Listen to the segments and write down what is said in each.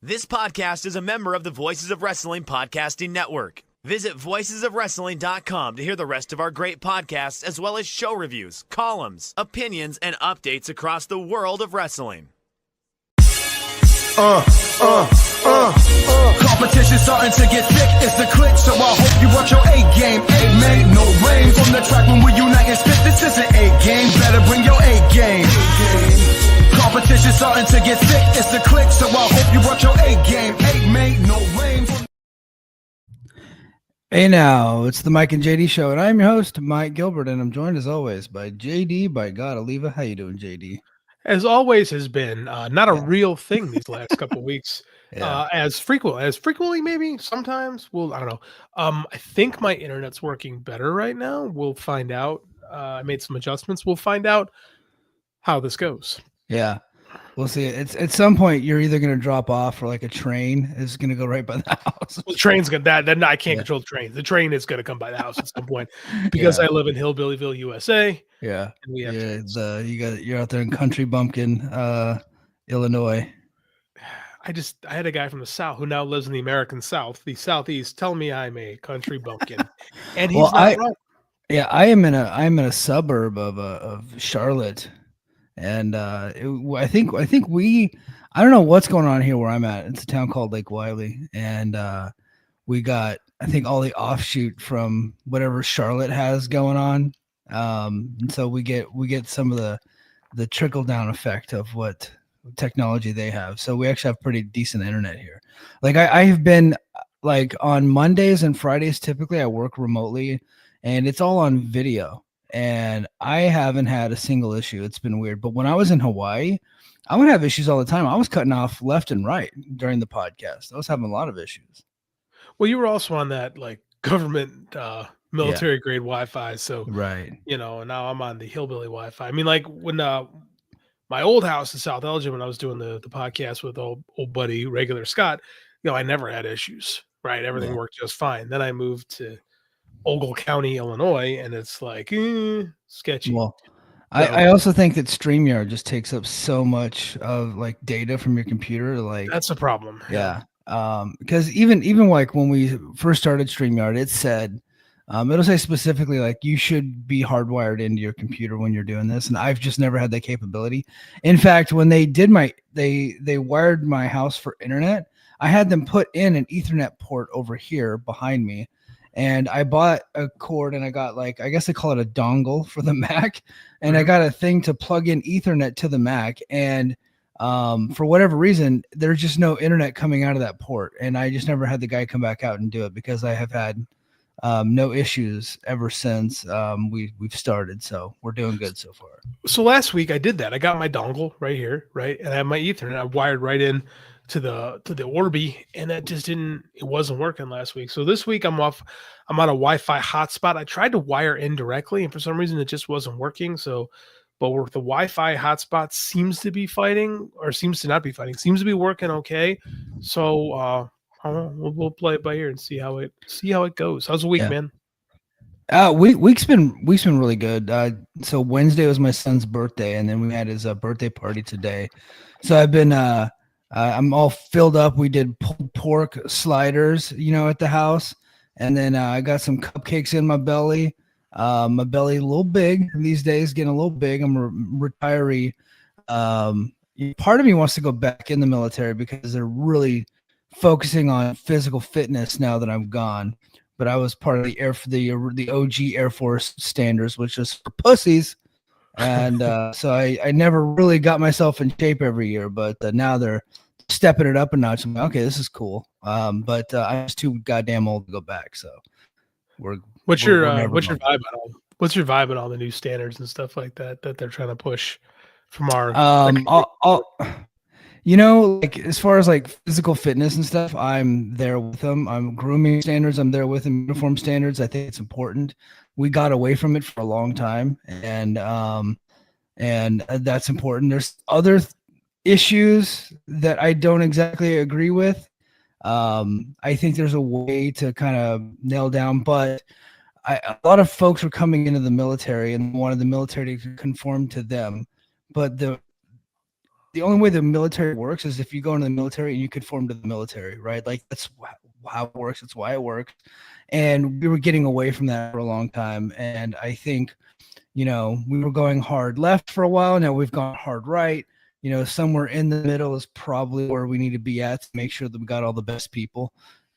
This podcast is a member of the Voices of Wrestling Podcasting Network. Visit voicesofwrestling.com to hear the rest of our great podcasts, as well as show reviews, columns, opinions, and updates across the world of wrestling. Competition starting to get thick, it's the click, so I hope you watch your A game. A made no rain from the track when we unite and spit. This is an A game, better bring your A game. Competition starting to get thick, it's the click, so I hope you watch your A game. A made no rain. Hey now, it's the Mike and JD show, and I'm your host, Mike Gilbert, and I'm joined as always by JD, by God, Oliva. How you doing, JD? As always has been, not a real thing these last couple of weeks. As frequently, maybe sometimes. Well, I don't know. I think my internet's working better right now. We'll find out. I made some adjustments. We'll find out how this goes. Yeah, we'll see. It's at some point you're either going to drop off or like a train is going to go right by the house. Well, the train's gonna then I can't control the train. The train is going to come by the house at some point because I live in Hillbillyville, USA. Yeah, and we have you're out there in Country Bumpkin, Illinois. I had a guy from the South who now lives in the American South, the Southeast, tell me I'm a country bumpkin, and he's not wrong. Yeah, I'm in a suburb of Charlotte, and I don't know what's going on here where I'm at. It's a town called Lake Wiley, and we got I think all the offshoot from whatever Charlotte has going on. And so we get some of the trickle down effect of what technology they have. So we actually have pretty decent internet here. Like I have been like on Mondays and Fridays, typically I work remotely and it's all on video and I haven't had a single issue. It's been weird. But when I was in Hawaii, I would have issues all the time. I was cutting off left and right during the podcast. I was having a lot of issues. Well, you were also on that like government, military grade Wi-Fi, so right, now I'm on the hillbilly Wi-Fi. I mean, like when my old house in South Elgin, when I was doing the podcast with old buddy regular Scott, I never had issues. Right, everything worked just fine. Then I moved to Ogle County, Illinois, and it's like sketchy. Well, I also think that StreamYard just takes up so much of like data from your computer. Like that's a problem. Yeah. Because even like when we first started StreamYard, it said it'll say specifically like you should be hardwired into your computer when you're doing this, and I've just never had that capability. In fact, when they did they wired my house for internet, I had them put in an Ethernet port over here behind me, and I bought a cord and I got like I guess they call it a dongle for the Mac, and I got a thing to plug in Ethernet to the Mac, and for whatever reason, there's just no internet coming out of that port, and I just never had the guy come back out and do it because I have had no issues ever since we've started, so we're doing good so far. So last week I did that. I got my dongle right here, right, and I have my Ethernet. I wired right in to the Orbi, and it wasn't working last week. So this week I'm on a Wi-Fi hotspot. I tried to wire in directly, and for some reason it just wasn't working. So, but where the Wi-Fi hotspot seems to be fighting, or seems to not be fighting, seems to be working okay. So we'll play it by ear and see how it goes. How's the week, man? Week's been really good. So Wednesday was my son's birthday, and then we had his birthday party today. So I've been I'm all filled up. We did pulled pork sliders, at the house, and then I got some cupcakes in my belly. My belly a little big these days, getting a little big. I'm a retiree. Part of me wants to go back in the military because they're really focusing on physical fitness now that I'm gone. But I was part of the OG Air Force standards, which is for pussies. And so I never really got myself in shape every year, but now they're stepping it up a notch. I'm like, okay, this is cool. But I'm just too goddamn old to go back. So what's your vibe on all the new standards and stuff like that they're trying to push from our like as far as like physical fitness and stuff, I'm there with them. I'm grooming standards. I'm there with them. Uniform standards. I think it's important. We got away from it for a long time, and that's important. There's other issues that I don't exactly agree with. I think there's a way to kind of nail down, but a lot of folks were coming into the military and wanted the military to conform to them, but the the only way the military works is if you go into the military and you conform to the military, right? Like that's how it works. It's why it works. And we were getting away from that for a long time. And I think, we were going hard left for a while. Now we've gone hard right. Somewhere in the middle is probably where we need to be at to make sure that we got all the best people.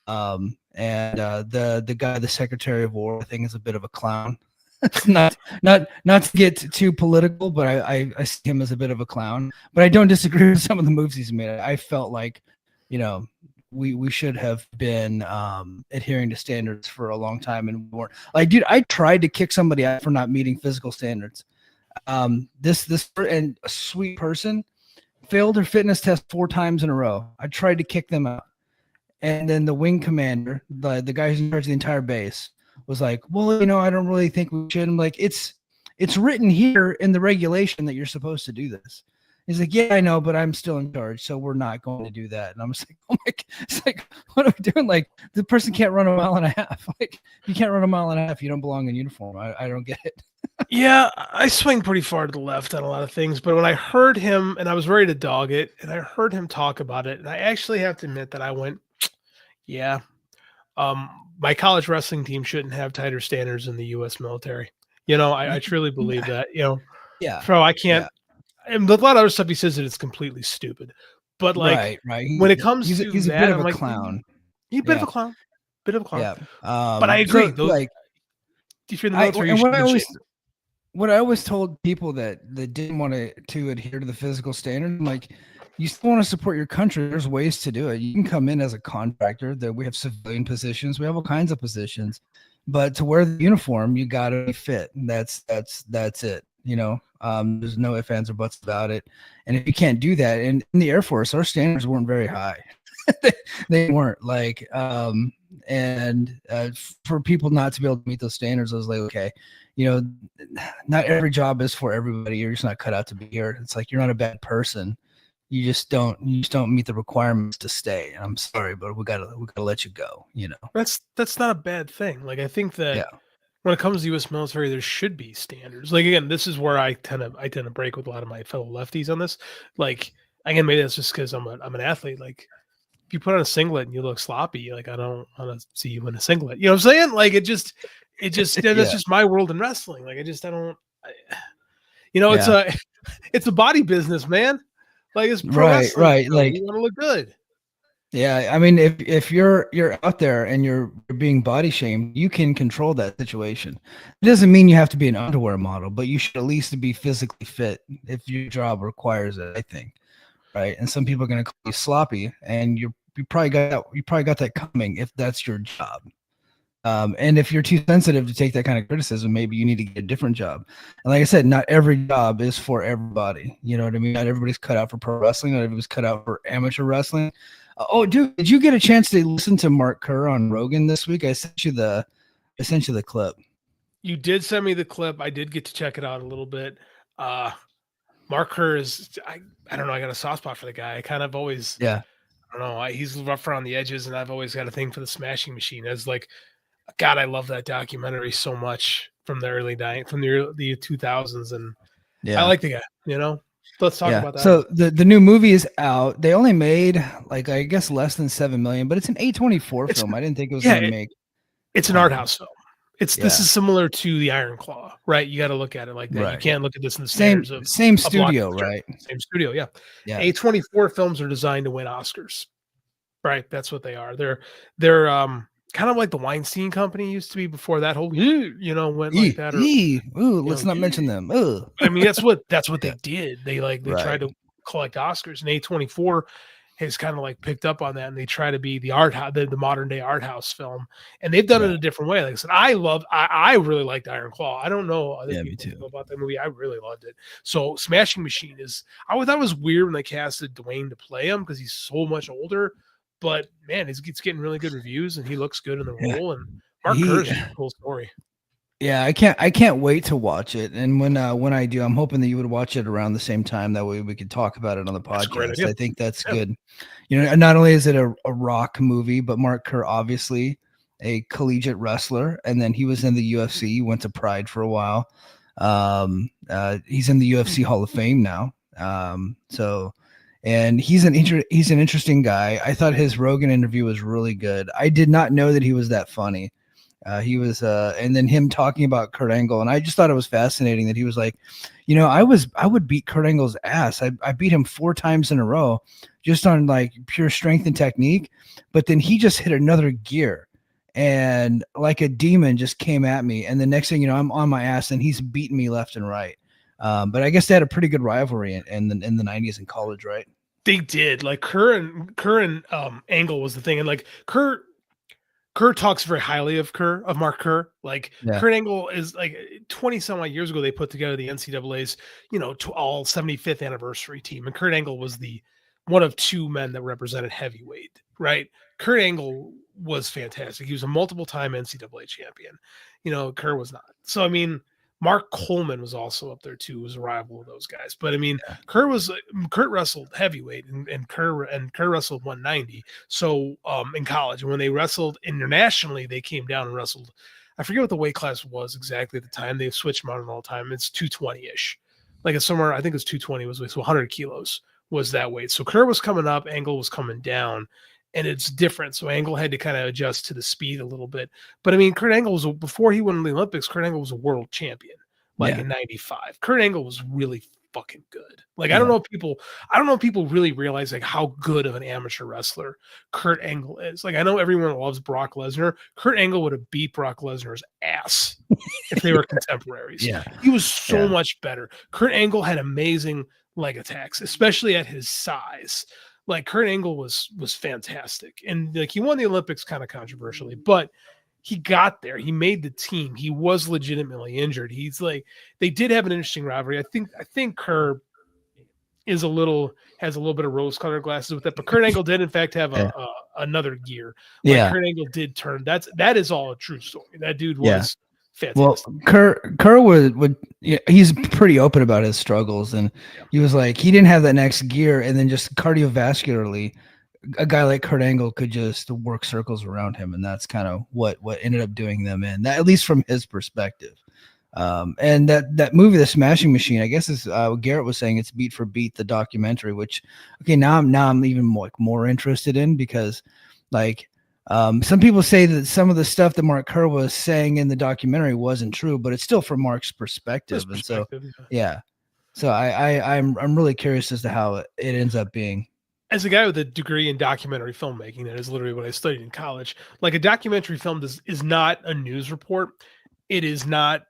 The guy, the Secretary of War, I think is a bit of a clown. not to get too political, but I see him as a bit of a clown. But I don't disagree with some of the moves he's made. I felt like, we should have been adhering to standards for a long time, and we weren't. Like, dude, I tried to kick somebody out for not meeting physical standards. This and a sweet person failed her fitness test 4 times in a row. I tried to kick them out, and then the wing commander, the guy who's in charge of the entire base, was like, well, I don't really think we should. I'm like, it's written here in the regulation that you're supposed to do this. He's like, yeah, I know, but I'm still in charge, so we're not going to do that. And I'm just like, oh my God. It's like, what are we doing? Like, the person can't run a mile and a half. Like, you can't run a mile and a half. You don't belong in uniform. I don't get it. Yeah, I swing pretty far to the left on a lot of things, but when I heard him, and I was ready to dog it, and I heard him talk about it, and I actually have to admit that I went, yeah, my college wrestling team shouldn't have tighter standards in the U.S. military. I truly believe that. Yeah. So I can't. Yeah. And a lot of other stuff he says that it's completely stupid, but like right. When it comes to he's that, a bit of a like, clown. He's a bit of a clown. Yeah. But I agree. So, like, if you're in the military, what I always told people that didn't want to adhere to the physical standard, like, you still want to support your country. There's ways to do it. You can come in as a contractor. That we have civilian positions. We have all kinds of positions, but to wear the uniform, you got to be fit. That's it. There's no ifs, ands, or buts about it. And if you can't do that, and in the Air Force, our standards weren't very high. They weren't like, for people not to be able to meet those standards, I was like, okay, not every job is for everybody. You're just not cut out to be here. It's like, you're not a bad person. You just don't meet the requirements to stay. And I'm sorry, but we gotta let you go. That's not a bad thing. Like, I think that when it comes to the U.S. military, there should be standards. Like, again, this is where I tend to break with a lot of my fellow lefties on this. Like, again, maybe that's just because I'm an athlete. Like, if you put on a singlet and you look sloppy, like, I don't want to see you in a singlet. You know what I'm saying? Like, it just that's just my world in wrestling. Like, it's a body business, man. Like, it's pro wrestling, right. Like, you want to look good. Yeah, I mean, if you're out there and you're being body shamed, you can control that situation. It doesn't mean you have to be an underwear model, but you should at least be physically fit if your job requires it, I think. Right? And some people are going to call you sloppy, and you probably got that coming if that's your job. And if you're too sensitive to take that kind of criticism, maybe you need to get a different job. And like I said, not every job is for everybody. You know what I mean? Not everybody's cut out for pro wrestling. Not everybody's cut out for amateur wrestling. Oh, dude, did you get a chance to listen to Mark Kerr on Rogan this week? I sent you the clip. You did send me the clip. I did get to check it out a little bit. Mark Kerr is, I don't know, I got a soft spot for the guy. I kind of always, I don't know, he's rough around the edges, and I've always got a thing for the Smashing Machine. As like, God, I love that documentary so much from the early 2000s, and I like the guy. Let's talk about that. So the new movie is out. They only made, like, I guess less than $7 million, but it's an A24 film. I didn't think it was going to make. It's an art house film. This is similar to the Iron Claw, right? You got to look at it like that. Right. You can't look at this in the standards of same studio, right? Same studio, yeah. A24 films are designed to win Oscars, right? That's what they are. They're kind of like the Weinstein Company used to be before that whole went like that. Let's not mention them. I mean, that's what they did. They tried to collect Oscars, and A24 has kind of like picked up on that, and they try to be the art house, the modern day art house film, and they've done it a different way. Like I said, I really liked Iron Claw. I don't know other people know about that movie. I really loved it. So Smashing Machine I thought it was weird when they casted Dwayne to play him because he's so much older. But man, it's getting really good reviews, and he looks good in the role. And Mark Kerr's a cool story. Yeah, I can't wait to watch it. And when I do, I'm hoping that you would watch it around the same time. That way we could talk about it on the podcast. I think that's good. Not only is it a rock movie, but Mark Kerr, obviously a collegiate wrestler, and then he was in the UFC. He went to Pride for a while. He's in the UFC Hall of Fame now. So and he's an interesting guy. I thought his Rogan interview was really good. I did not know that he was that funny. He was, and then him talking about Kurt Angle, and I just thought it was fascinating that he was like, I would beat Kurt Angle's ass. I beat him 4 times in a row, just on like pure strength and technique. But then he just hit another gear, and like a demon just came at me. And the next thing you know, I'm on my ass, and he's beating me left and right. But I guess they had a pretty good rivalry in the 90s in college, right? They did. Like Kurt and Angle was the thing, and like Kurt talks very highly of Mark Kerr. Like Kurt Angle is like 20 some odd years ago, they put together the NCAA's, all 75th anniversary team. And Kurt Angle was the one of 2 men that represented heavyweight, right? Kurt Angle was fantastic. He was a multiple time NCAA champion. Kerr was not. So, I mean, Mark Coleman was also up there too, was a rival of those guys. But I mean, Kurt wrestled heavyweight and Kerr wrestled 190. So in college, and when they wrestled internationally, they came down and wrestled. I forget what the weight class was exactly at the time. They've switched them out all the time. It's 220-ish. Like it's somewhere, I think it's 220 was so 100 kilos was that weight. So Kerr was coming up, Angle was coming down. And it's different. So Angle had to kind of adjust to the speed a little bit. But I mean, Kurt Angle before he won the Olympics, Kurt Angle was a world champion, in 95. Kurt Angle was really fucking good. Like, I don't know if people really realize like how good of an amateur wrestler Kurt Angle is. Like, I know everyone loves Brock Lesnar. Kurt Angle would have beat Brock Lesnar's ass if they were contemporaries. Yeah. He was so much better. Kurt Angle had amazing leg attacks, especially at his size. Like Kurt Angle was fantastic, and like he won the Olympics kind of controversially, but he got there. He made the team. He was legitimately injured. He's like, they did have an interesting rivalry. I think Kerr has a little bit of rose-colored glasses with that, but Kurt Angle did in fact have another gear. Like Kurt Angle did turn. That is all a true story. That dude was fantastic. Well, Kerr would he's pretty open about his struggles, and he was like, he didn't have that next gear, and then just cardiovascularly, a guy like Kurt Angle could just work circles around him, and that's kind of what ended up doing them in that, at least from his perspective. And that movie, The Smashing Machine, I guess is Garrett was saying it's beat for beat the documentary, which now I'm even more interested in, because like. Some people say that some of the stuff that Mark Kerr was saying in the documentary wasn't true, but it's still from Mark's perspective. And so, so I'm really curious as to how it ends up being. As a guy with a degree in documentary filmmaking, that is literally what I studied in college. Like a documentary film is not a news report. It is not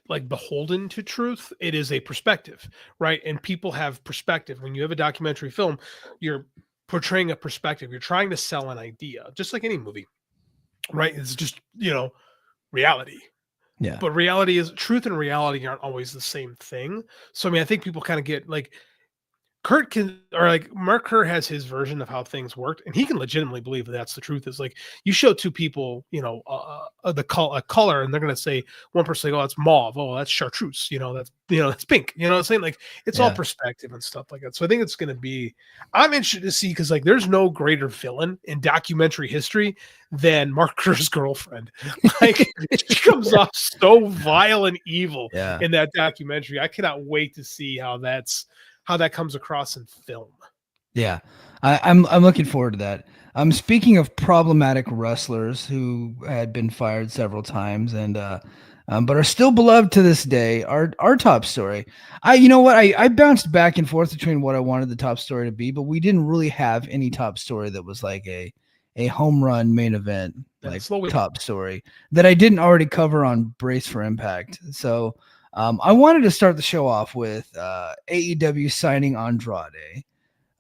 like beholden to truth. It is a perspective, right? And people have perspective. When you have a documentary film, you're portraying a perspective. You're trying to sell an idea, just like any movie, right? It's just, reality. Yeah. But truth and reality aren't always the same thing. So, I mean, I think people kind of get like Mark Kerr has his version of how things worked, and he can legitimately believe that that's the truth. Is like you show 2 people, a color, and they're gonna say, one person oh, that's mauve, oh, that's chartreuse, that's pink, I'm saying? Like it's all perspective and stuff like that. So I think it's gonna be, I'm interested to see, because like there's no greater villain in documentary history than Mark Kerr's girlfriend. Like she comes off so vile and evil in that documentary. I cannot wait to see how that comes across in film. Yeah, I'm looking forward to that. Speaking of problematic wrestlers who had been fired several times and but are still beloved to this day, our top story. I bounced back and forth between what I wanted the top story to be, but we didn't really have any top story that was like a home run main event top story that I didn't already cover on Brace for Impact. So I wanted to start the show off with AEW signing Andrade.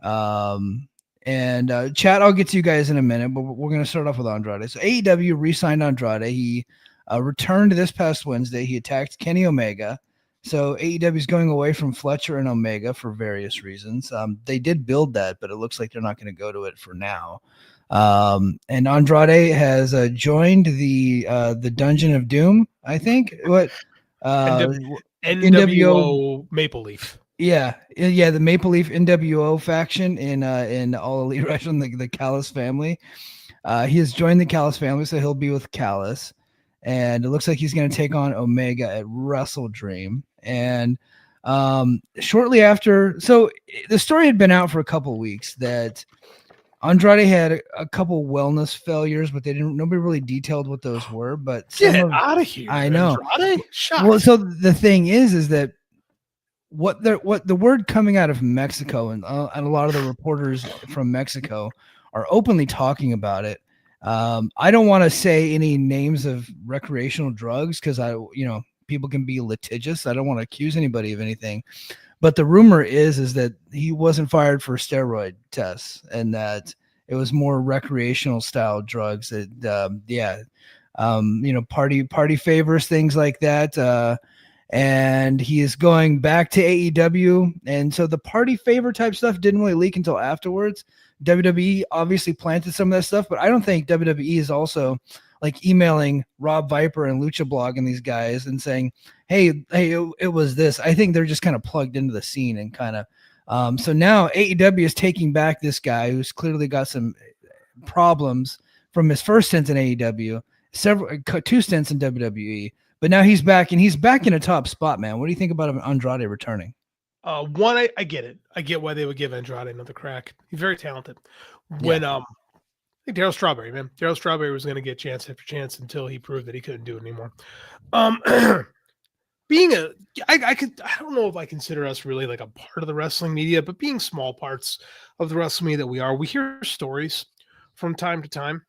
Chat, I'll get to you guys in a minute, but we're going to start off with Andrade. So AEW re-signed Andrade. He returned this past Wednesday. He attacked Kenny Omega. So AEW is going away from Fletcher and Omega for various reasons. They did build that, but it looks like they're not going to go to it for now. And Andrade has joined the Dungeon of Doom, I think. What? NWO Maple Leaf. Yeah, the Maple Leaf NWO faction in All Elite Wrestling, the Callis family. He has joined the Callis family, so he'll be with Callis, and it looks like he's going to take on Omega at Wrestle Dream. And Shortly after, so the story had been out for a couple of weeks that Andrade had a couple wellness failures, but nobody really detailed what those were. But Get out of here! I know. Andrade? Shocked. Well, so the thing is that what the word coming out of Mexico and a lot of the reporters from Mexico are openly talking about it. I don't want to say any names of recreational drugs because people can be litigious. I don't want to accuse anybody of anything, but the rumor is that he wasn't fired for steroid tests and that it was more recreational style drugs that party favors, things like that. And he is going back to AEW. And so the party favor type stuff didn't really leak until afterwards. WWE obviously planted some of that stuff, but I don't think WWE is also like emailing Rob Viper and Lucha Blog and these guys and saying, hey, it was this. I think they're just kind of plugged into the scene and kind of, so now AEW is taking back this guy who's clearly got some problems from his first stint in AEW, 2 stints in WWE, but now he's back and he's back in a top spot, man. What do you think about Andrade returning? One, I get it. I get why they would give Andrade another crack. He's very talented. When I think Darryl Strawberry, man. Darryl Strawberry was going to get chance after chance until he proved that he couldn't do it anymore. I don't know if I consider us really like a part of the wrestling media, but being small parts of the wrestling media that we hear stories from time to time.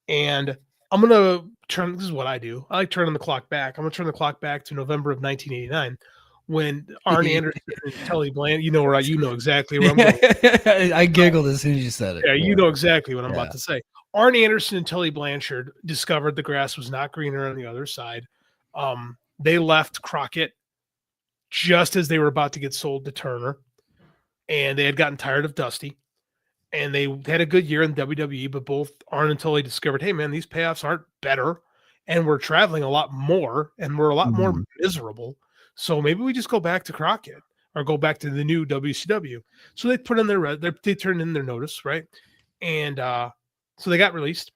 And I'm going to this is what I do. I like turning the clock back. I'm going to turn the clock back to November of 1989 when Arn Anderson and Tully Blanchard, you know exactly where I'm going. I giggled as soon as you said it. Yeah, you know exactly what I'm about to say. Arn Anderson and Tully Blanchard discovered the grass was not greener on the other side. They left Crockett just as they were about to get sold to Turner, and they had gotten tired of Dusty. And they had a good year in WWE, but both Arn and Tully discovered, hey, man, these payoffs aren't better, and we're traveling a lot more, and we're a lot more miserable. So maybe we just go back to Crockett or go back to the new WCW. So they put in they turned in their notice, right? And so they got released.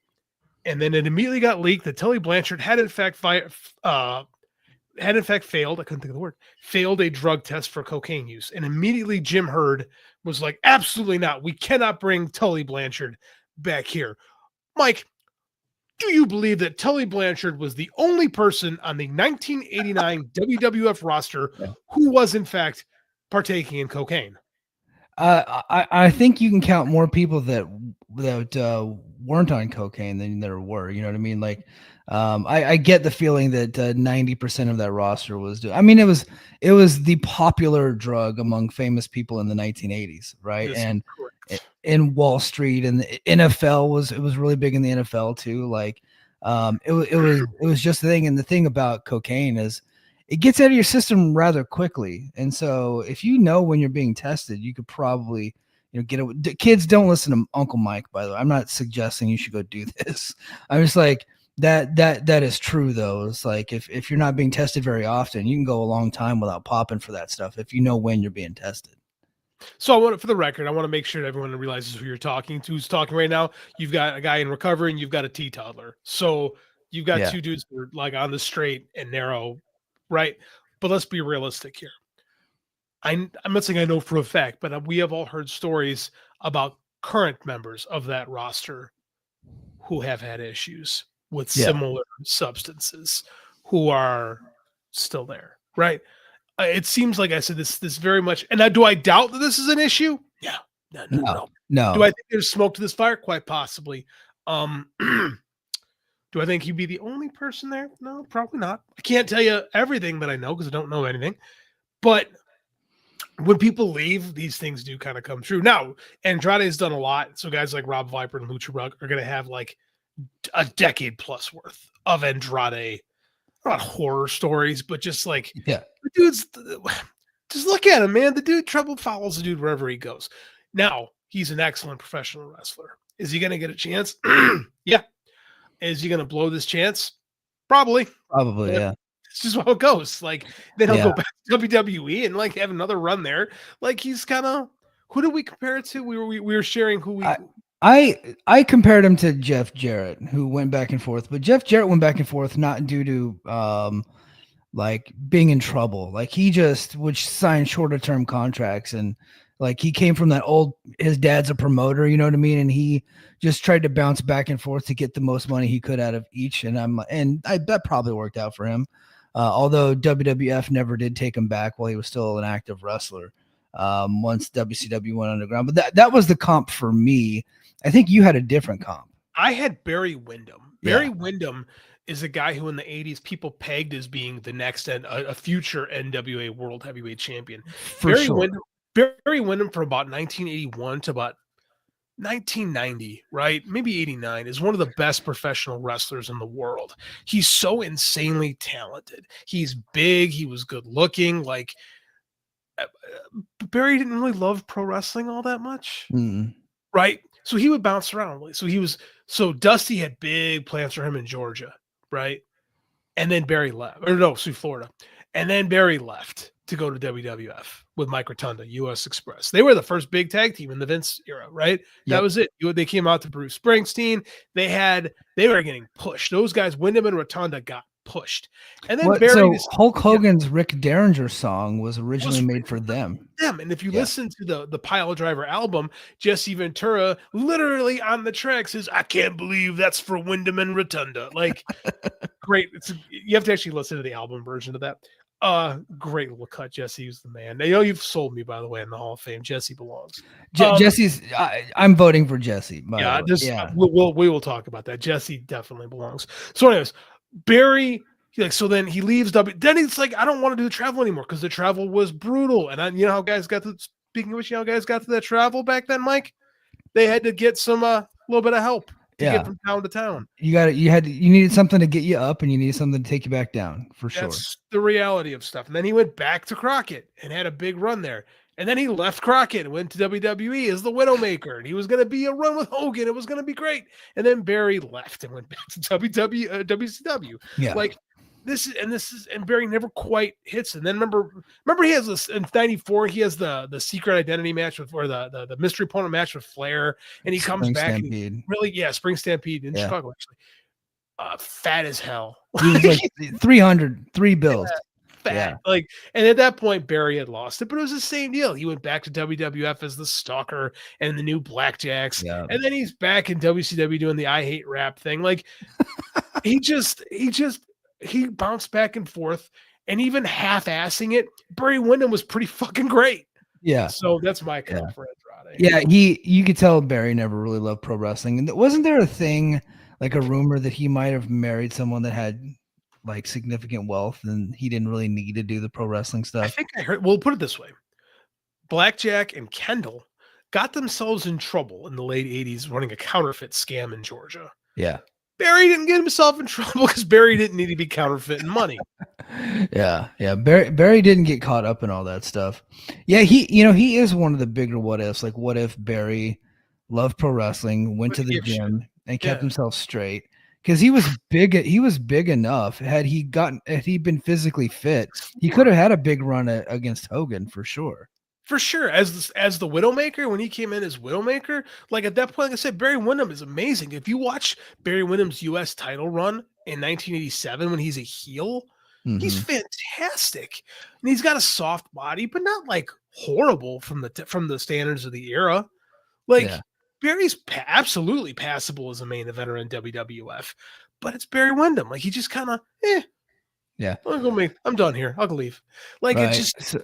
And then it immediately got leaked that Tully Blanchard had in fact failed. I couldn't think of the word. Failed a drug test for cocaine use. And immediately Jim Herd was like, absolutely not. We cannot bring Tully Blanchard back here. Mike, do you believe that Tully Blanchard was the only person on the 1989 WWF roster who was in fact partaking in cocaine? I think you can count more people that weren't on cocaine than there were. You know what I mean? Like, I get the feeling that 90% of that roster was. It was the popular drug among famous people in the 1980s, right? Yes, and in Wall Street and the NFL was really big in the NFL too. Like, it was just the thing. And the thing about cocaine is it gets out of your system rather quickly. And so if you know when you're being tested, you could probably, get it. Kids, don't listen to Uncle Mike, by the way. I'm not suggesting you should go do this. I'm just like, that is true though. It's like, if you're not being tested very often, you can go a long time without popping for that stuff if you know when you're being tested. So for the record, I want to make sure that everyone realizes who you're talking to, who's talking right now. You've got a guy in recovery and you've got a teetoddler. So you've got two dudes that are like on the straight and narrow, right? But let's be realistic here. I'm not saying I know for a fact, but we have all heard stories about current members of that roster who have had issues with similar substances who are still there, right? It seems like I said this very much. And now, do I doubt that this is an issue? Yeah. No. Do I think there's smoke to this fire? Quite possibly. Do I think he'd be the only person there? No, probably not. I can't tell you everything that I know because I don't know anything. But when people leave, these things do kind of come true. Now, Andrade has done a lot. So guys like Rob Viper and Lucha Rug are going to have like a decade plus worth of Andrade, not horror stories, but just like, the dude's, just look at him, man. The dude trouble follows the dude wherever he goes. Now, he's an excellent professional wrestler. Is he going to get a chance? Yeah. Is he going to blow this chance? Probably, yeah. It's just how it goes. Like, then he'll go back to WWE and like have another run there. Like, he's kind of, who do we compare it to? We were sharing who we. I compared him to Jeff Jarrett, who went back and forth, but Jeff Jarrett went back and forth not due to like being in trouble. Like he just would sign shorter term contracts, and like he came from that old, his dad's a promoter, you know what I mean? And he just tried to bounce back and forth to get the most money he could out of each. And that probably worked out for him. Although WWF never did take him back while he was still an active wrestler. Once WCW went underground, but that was the comp for me. I think you had a different comp. I had Barry Windham. Barry Windham is a guy who in the 80s people pegged as being the next and a future NWA World Heavyweight Champion. Barry Windham from about 1981 to about 1990, right? Maybe 89, is one of the best professional wrestlers in the world. He's so insanely talented. He's big. He was good looking. Like Barry didn't really love pro wrestling all that much, right? So he would bounce around. So Dusty had big plans for him in Georgia, right? And then Barry left, Florida. And then Barry left to go to WWF with Mike Rotunda, US Express. They were the first big tag team in the Vince era, right? Yep. That was it. They came out to Bruce Springsteen. They were getting pushed. Those guys, Windham and Rotunda, got pushed. And then Hulk Hogan's Rick Derringer song was originally made for them. And if you listen to the Pile Driver album, Jesse Ventura literally on the track says, "I can't believe that's for Windham and Rotunda." Like, great. You have to actually listen to the album version of that. Great little cut. Jesse's the man. I know you've sold me, by the way, in the Hall of Fame. Jesse belongs. Jesse's. I'm voting for Jesse. We will talk about that. Jesse definitely belongs. So, anyways, Barry. So then he leaves. Then he's like, I don't want to do the travel anymore because the travel was brutal. And you know how guys got to. Speaking of which, you know how guys got to that travel back then, Mike? They had to get some little bit of help to get from town to town. You needed something to get you up, and you needed something to take you back down for sure. That's the reality of stuff. And then he went back to Crockett and had a big run there. And then he left Crockett and went to WWE as the Widowmaker. And he was going to be a run with Hogan. It was going to be great. And then Barry left and went back to WCW. Yeah. Like and Barry never quite hits. And then remember he has this in '94. He has the secret identity match or the mystery opponent match with Flair, and he comes back. Spring Stampede in Chicago, actually. Fat as hell. He was like 303 bills. Fat. Yeah. Like, and at that point, Barry had lost it, but it was the same deal. He went back to WWF as the Stalker and the new Blackjacks, and then he's back in WCW doing the I Hate Rap thing. Like, he bounced back and forth, and even half-assing it, Barry Windham was pretty fucking great. Yeah. So that's my comp for Andrade. Yeah, you could tell Barry never really loved pro wrestling. And wasn't there a thing, like a rumor that he might have married someone that had like significant wealth and he didn't really need to do the pro wrestling stuff? I think I heard, we'll put it this way. Blackjack and Kendall got themselves in trouble in the late 80s running a counterfeit scam in Georgia. Yeah. Barry didn't get himself in trouble because Barry didn't need to be counterfeiting money. Yeah. Barry didn't get caught up in all that stuff. Yeah, he is one of the bigger what ifs. Like, what if Barry loved pro wrestling, went to the gym, and kept himself straight? Because he was big. He was big enough. Had he been physically fit, he could have had a big run against Hogan for sure. For sure, as the Widowmaker, when he came in as Widowmaker, like at that point, like I said, Barry Windham is amazing. If you watch Barry Windham's U.S. title run in 1987 when he's a heel, he's fantastic, and he's got a soft body, but not like horrible from the standards of the era. Like Barry's absolutely passable as a main eventer in WWF, but it's Barry Windham. Like he just kind of I'm done here. I'll go leave. Like it's just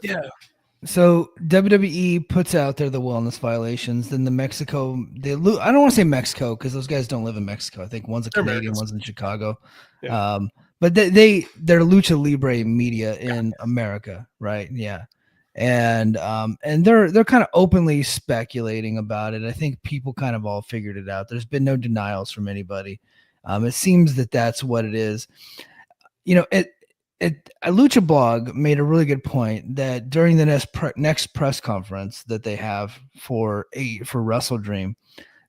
So WWE puts out there the wellness violations. Then the Mexico, I don't want to say Mexico because those guys don't live in Mexico. I think one's a Canadian, one's in Chicago. Yeah. But they're Lucha Libre media in America, right? Yeah, and they're kind of openly speculating about it. I think people kind of all figured it out. There's been no denials from anybody. It seems that that's what it is. A Lucha Blog made a really good point that during the next press conference that they have for Wrestle Dream,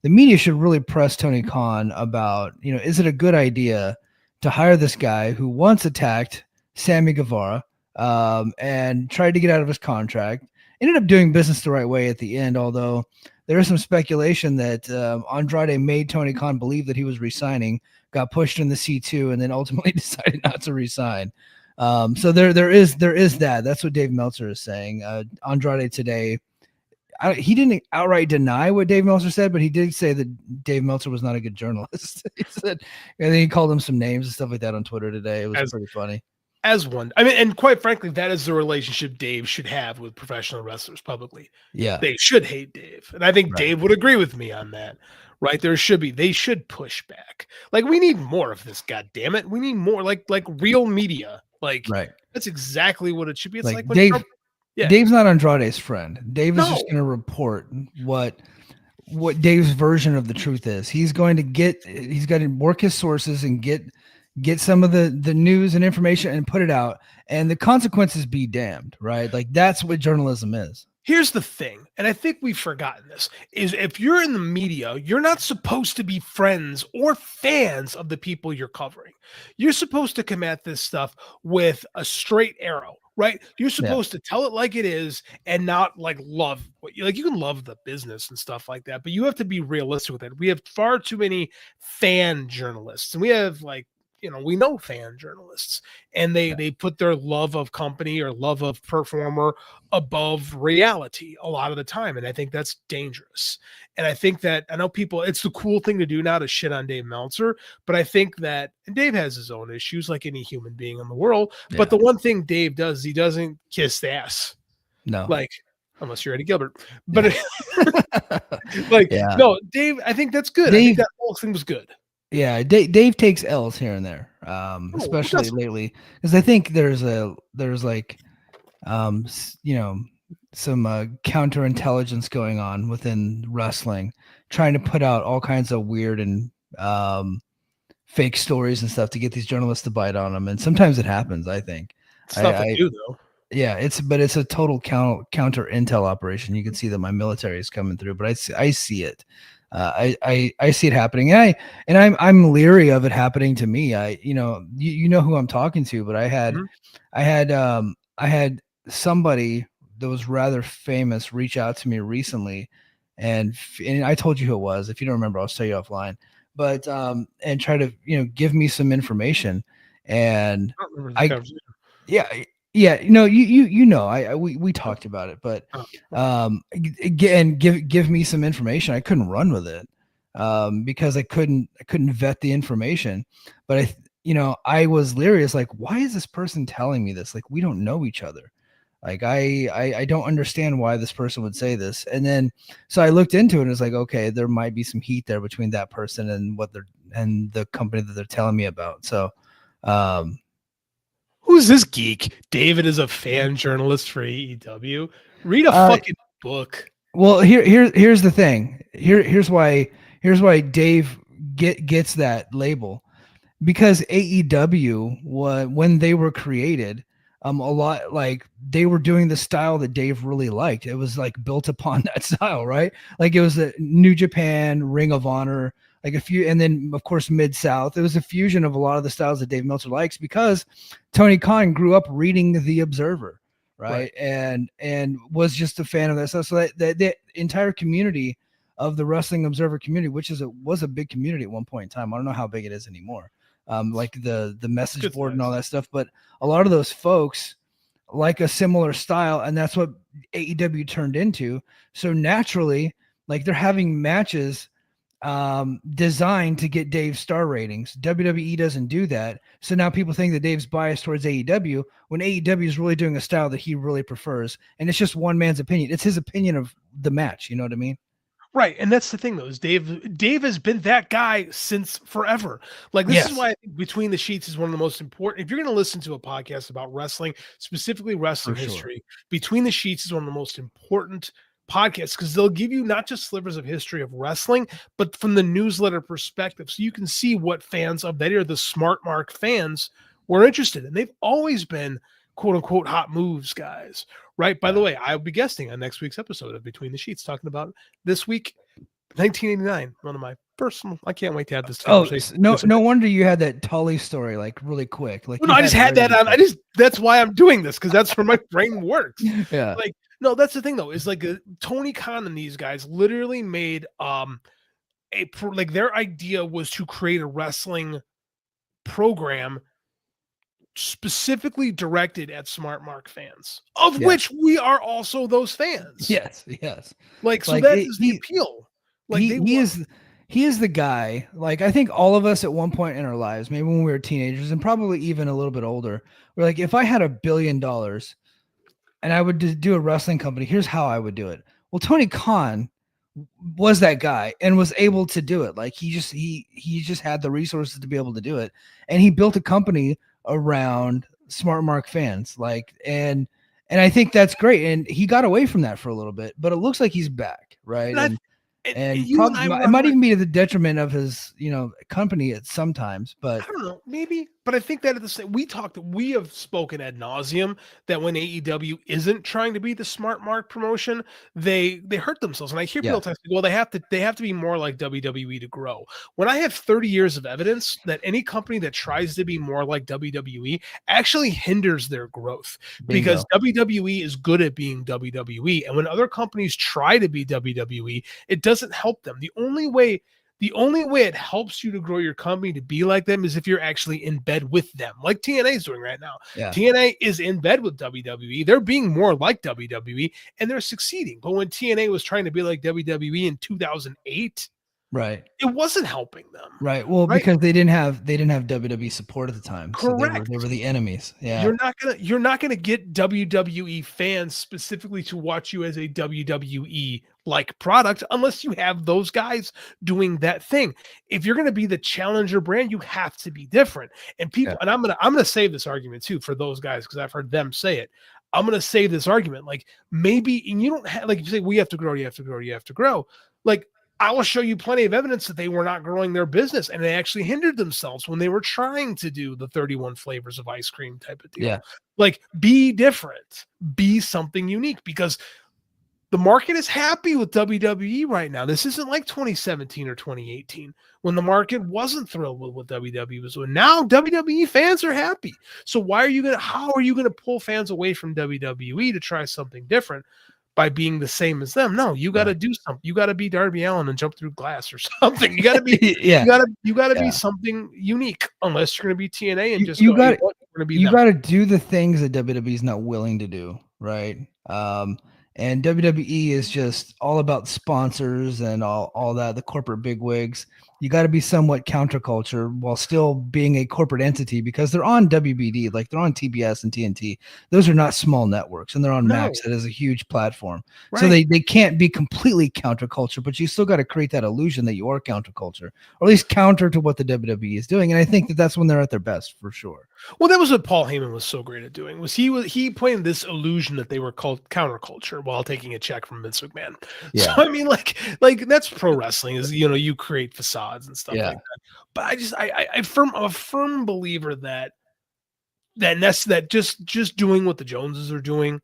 the media should really press Tony Khan about, is it a good idea to hire this guy who once attacked Sammy Guevara and tried to get out of his contract, ended up doing business the right way at the end, although there is some speculation that Andrade made Tony Khan believe that he was resigning, got pushed in the C2, and then ultimately decided not to resign. So there is that. That's what Dave Meltzer is saying. Andrade today, he didn't outright deny what Dave Meltzer said, but he did say that Dave Meltzer was not a good journalist. He said, and then he called him some names and stuff like that on Twitter today. It was pretty funny. As one, I mean, and quite frankly, that is the relationship Dave should have with professional wrestlers publicly. Yeah, they should hate Dave, and I think Dave would agree with me on that. Right? They should push back. Like, we need more of this. God damn it, we need more like real media. Like, that's exactly what it should be. It's like when Dave. Dave's not Andrade's friend. Dave is just going to report what Dave's version of the truth is. He's going to work his sources and get some of the news and information and put it out, and the consequences be damned, right? Like, that's what journalism is. Here's the thing, and I think we've forgotten this, is if you're in the media, you're not supposed to be friends or fans of the people you're covering. You're supposed to come at this stuff with a straight arrow, right? You're supposed to tell it like it is and not love what you can love the business and stuff like that, but you have to be realistic with it. We have far too many fan journalists, and we have we know fan journalists, and they put their love of company or love of performer above reality a lot of the time. And I think that's dangerous. And I think that, I know people, it's the cool thing to do now to shit on Dave Meltzer, but I think that, and Dave has his own issues like any human being in the world. Yeah. But the one thing Dave does, he doesn't kiss the ass. No. Unless you're Eddie Gilbert. But no, Dave, I think that's good. I think that whole thing was good. Yeah, Dave takes L's here and there, especially lately, because I think there's some counterintelligence going on within wrestling, trying to put out all kinds of weird and fake stories and stuff to get these journalists to bite on them, and sometimes it happens. I think stuff I do though. Yeah, it's a total counter intel operation. You can see that my military is coming through, but I see it. I see it happening, and I'm leery of it happening to me. You know who I'm talking to, but I had somebody that was rather famous reach out to me recently, and I told you who it was. If you don't remember, I'll tell you offline. But and try to give me some information, and yeah, no, we talked about it, but and give me some information. I couldn't run with it because I couldn't vet the information. But I was leery. It's like, why is this person telling me this? Like, we don't know each other. Like, I don't understand why this person would say this. And then so I looked into it and it's like, okay, there might be some heat there between that person and the company that they're telling me about. So who's this geek? David is a fan journalist for AEW. Read a fucking book. Well, here's the thing. Here's why Dave gets that label, because AEW when they were created, a lot like they were doing the style that Dave really liked. It was like built upon that style, right? Like it was the New Japan, Ring of Honor, like a few, and then of course Mid-South. It was a fusion of a lot of the styles that Dave Meltzer likes, because Tony Khan grew up reading The Observer, right? And was just a fan of that stuff. So that the entire community of the Wrestling Observer community, which was a big community at one point in time. I don't know how big it is anymore. Like the message board and all that stuff, but a lot of those folks like a similar style, and that's what AEW turned into. So naturally, like, they're having matches designed to get Dave's star ratings. WWE doesn't do that. So now people think that Dave's biased towards AEW when AEW is really doing a style that he really prefers. And it's just one man's opinion. It's his opinion of the match. You know what I mean? Right. And that's the thing, though, is Dave has been that guy since forever. Like, this is why I think Between the Sheets is one of the most important. If you're going to listen to a podcast about wrestling, specifically wrestling history, Between the Sheets is one of the most important podcasts, because they'll give you not just slivers of history of wrestling, but from the newsletter perspective. So you can see what fans of that era, the smart mark fans, were interested in. They've always been quote unquote hot moves guys, right? By the way, I'll be guesting on next week's episode of Between the Sheets, talking about this week, 1989, one of my personal. I can't wait to have this conversation. No wonder you had that Tully story like really quick. Like, I just had that on. That's why I'm doing this, because that's where my brain works. Yeah. Like, no, that's the thing though, is like Tony Khan and these guys literally made their idea was to create a wrestling program specifically directed at Smart Mark fans, of Yeah. which we are also those fans. Yes. Like, so Like, that is the appeal. Like, he is the guy. Like, I think all of us at one point in our lives, maybe when we were teenagers and probably even a little bit older, we're like, if I had $1 billion and I would do a wrestling company, here's how I would do it. Well, Tony Khan was that guy and was able to do it. Like, he just had the resources to be able to do it, and he built a company around Smart Mark fans. Like, and I think that's great. And he got away from that for a little bit, but it looks like he's back, right? And probably it might even be to the detriment of his, company at sometimes, but I don't know, maybe. But I think that at the same, we have spoken ad nauseum that when AEW isn't trying to be the Smart Mark promotion, they hurt themselves. And I hear people say, well, they have to be more like WWE to grow. When I have 30 years of evidence that any company that tries to be more like WWE actually hinders their growth. Because WWE is good at being WWE, and when other companies try to be WWE, it doesn't help them. The only way it helps you to grow your company to be like them is if you're actually in bed with them, like TNA is doing right now. Yeah. TNA is in bed with WWE. They're being more like WWE, and they're succeeding. But when TNA was trying to be like WWE in 2008, right, it wasn't helping them. Right. Well, because they didn't have WWE support at the time. Correct. So they were the enemies. Yeah. You're not gonna get WWE fans specifically to watch you as a WWE like product unless you have those guys doing that thing. If you're gonna be the challenger brand, you have to be different. And people, and I'm gonna save this argument too for those guys because I've heard them say it. I'm gonna save this argument. Like, maybe, and you don't have, like, you say we have to grow, you have to grow. Like, I will show you plenty of evidence that they were not growing their business, and they actually hindered themselves when they were trying to do the 31 flavors of ice cream type of deal. Yeah. Like, be different, be something unique, because the market is happy with WWE right now. This isn't like 2017 or 2018 when the market wasn't thrilled with what WWE was doing. Now WWE fans are happy. So how are you going to pull fans away from WWE to try something different? By being the same as them? No, you got to do something. You got to be Darby Allin and jump through glass or something. You got to be, you got to be something unique. Unless you're going to be TNA and you got to do the things that WWE is not willing to do, right? And WWE is just all about sponsors and all that, the corporate bigwigs. You got to be somewhat counterculture while still being a corporate entity because they're on WBD, like they're on TBS and TNT. Those are not small networks, and they're on Max. That is a huge platform. Right. So they can't be completely counterculture, but you still got to create that illusion that you are counterculture, or at least counter to what the WWE is doing. And I think that's when they're at their best for sure. Well, that was what Paul Heyman was so great at doing. He playing this illusion that they were called counterculture while taking a check from Vince McMahon. Yeah. So I mean, like that's pro wrestling, is you create facades and stuff like that. But I'm a firm believer that just doing what the Joneses are doing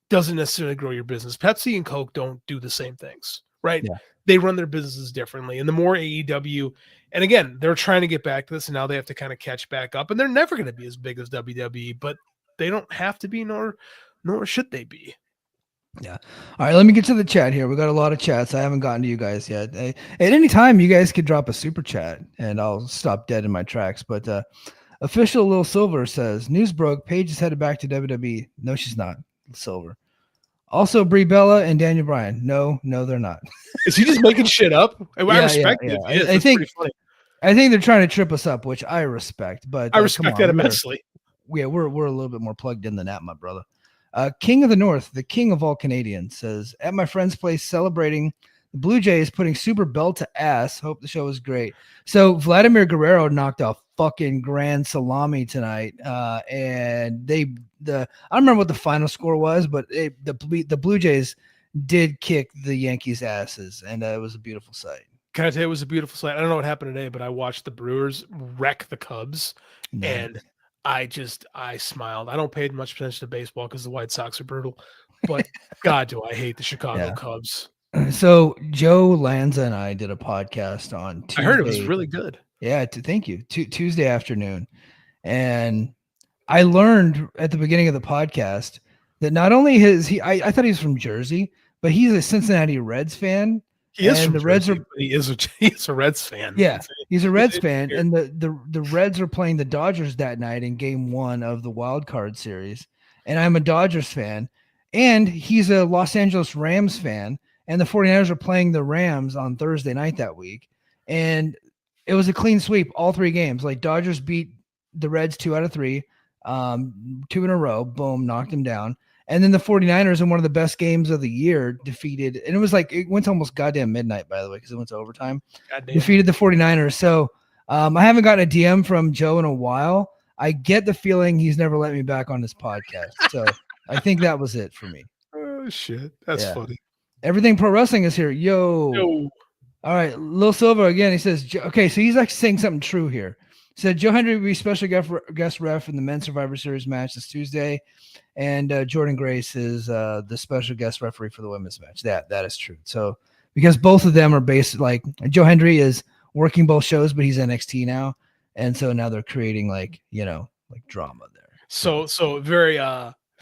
doesn't necessarily grow your business. Pepsi and Coke don't do the same things, right? Yeah. They run their businesses differently. And the more AEW, and again, they're trying to get back to this, and now they have to kind of catch back up. And they're never going to be as big as WWE, but they don't have to be, nor should they be. Yeah. All right, let me get to the chat here. We got a lot of chats. I haven't gotten to you guys yet. At any time, you guys could drop a super chat, and I'll stop dead in my tracks. But Official Lil Silver says, news broke, Paige is headed back to WWE. No, she's not. Silver. Also, Brie Bella and Daniel Bryan. No, they're not. Is he just making shit up? I respect it. I think they're trying to trip us up, which I respect. But I respect that immensely. We're a little bit more plugged in than that, my brother. King of the North, the king of all Canadians, says, at my friend's place celebrating the Blue Jays putting Super Belt to ass. Hope the show was great. So Vladimir Guerrero knocked a fucking grand salami tonight. And I don't remember what the final score was, but the Blue Jays did kick the Yankees' asses, and it was a beautiful sight. Can I tell you, it was a beautiful sight? I don't know what happened today, but I watched the Brewers wreck the Cubs, and I smiled. I don't pay much attention to baseball because the White Sox are brutal, but God, do I hate the Chicago Cubs. So Joe Lanza and I did a podcast on Tuesday. I heard it was really good. Yeah, thank you. Tuesday afternoon. And I learned at the beginning of the podcast that not only I thought he was from Jersey, but he's a Cincinnati Reds fan. He is from the Reds. He is a Reds fan. Yeah. He's a Reds fan, and the Reds are playing the Dodgers that night in Game 1 of the Wild Card Series. And I'm a Dodgers fan, and he's a Los Angeles Rams fan, and the 49ers are playing the Rams on Thursday night that week. And it was a clean sweep all 3 games. Like Dodgers beat the Reds 2 out of 3, 2 in a row. Boom, knocked him down. And then the 49ers in one of the best games of the year defeated, and it went to almost goddamn midnight, by the way, because it went to overtime. Defeated the 49ers. So I haven't gotten a DM from Joe in a while. I get the feeling he's never let me back on this podcast. So I think that was it for me. Oh, shit. That's funny. Everything Pro Wrestling is here. Yo. All right. Lil Silva again. He says, okay, so he's actually saying something true here. He said Joe Hendry will be special guest ref in the men's Survivor Series match this Tuesday. And Jordan Grace is the special guest referee for the women's match. That is true. So because both of them are based, like Joe Hendry is working both shows, but he's NXT now. And so now they're creating like drama there. So very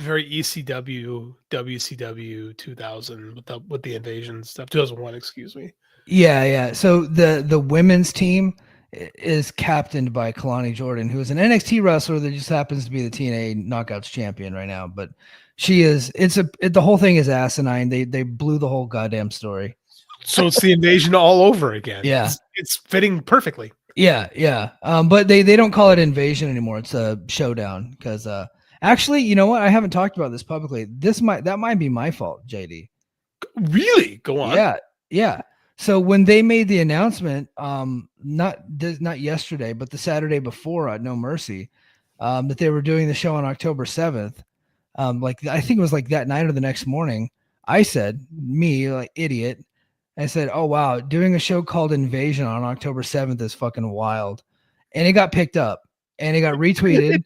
ECW, WCW 2000 with the invasion stuff. 2001, excuse me. Yeah. So the women's team is captained by Kalani Jordan, who is an NXT wrestler that just happens to be the TNA Knockouts champion right now. But she is. The whole thing is asinine. They blew the whole goddamn story. So it's the invasion all over again. Yeah, it's fitting perfectly. Yeah. But they don't call it invasion anymore. It's a showdown because actually, you know what? I haven't talked about this publicly. That might be my fault, JD. Really? Go on. Yeah. So when they made the announcement, not yesterday, but the Saturday before at No Mercy, that they were doing the show on October 7th, I think it was like that night or the next morning, I said, me, like idiot, I said, oh, wow, doing a show called Invasion on October 7th is fucking wild. And it got picked up and it got retweeted.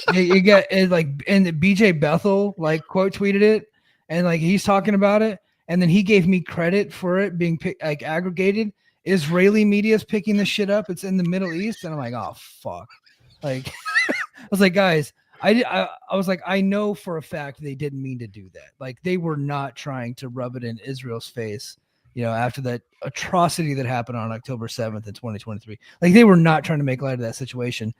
And BJ Bethel quote tweeted it and he's talking about it. And then he gave me credit for it being aggregated. Israeli media is picking this shit up. It's in the Middle East. And I'm like, oh, fuck. I was like, guys, I was like, I know for a fact they didn't mean to do that. They were not trying to rub it in Israel's face, after that atrocity that happened on October 7th in 2023. They were not trying to make light of that situation.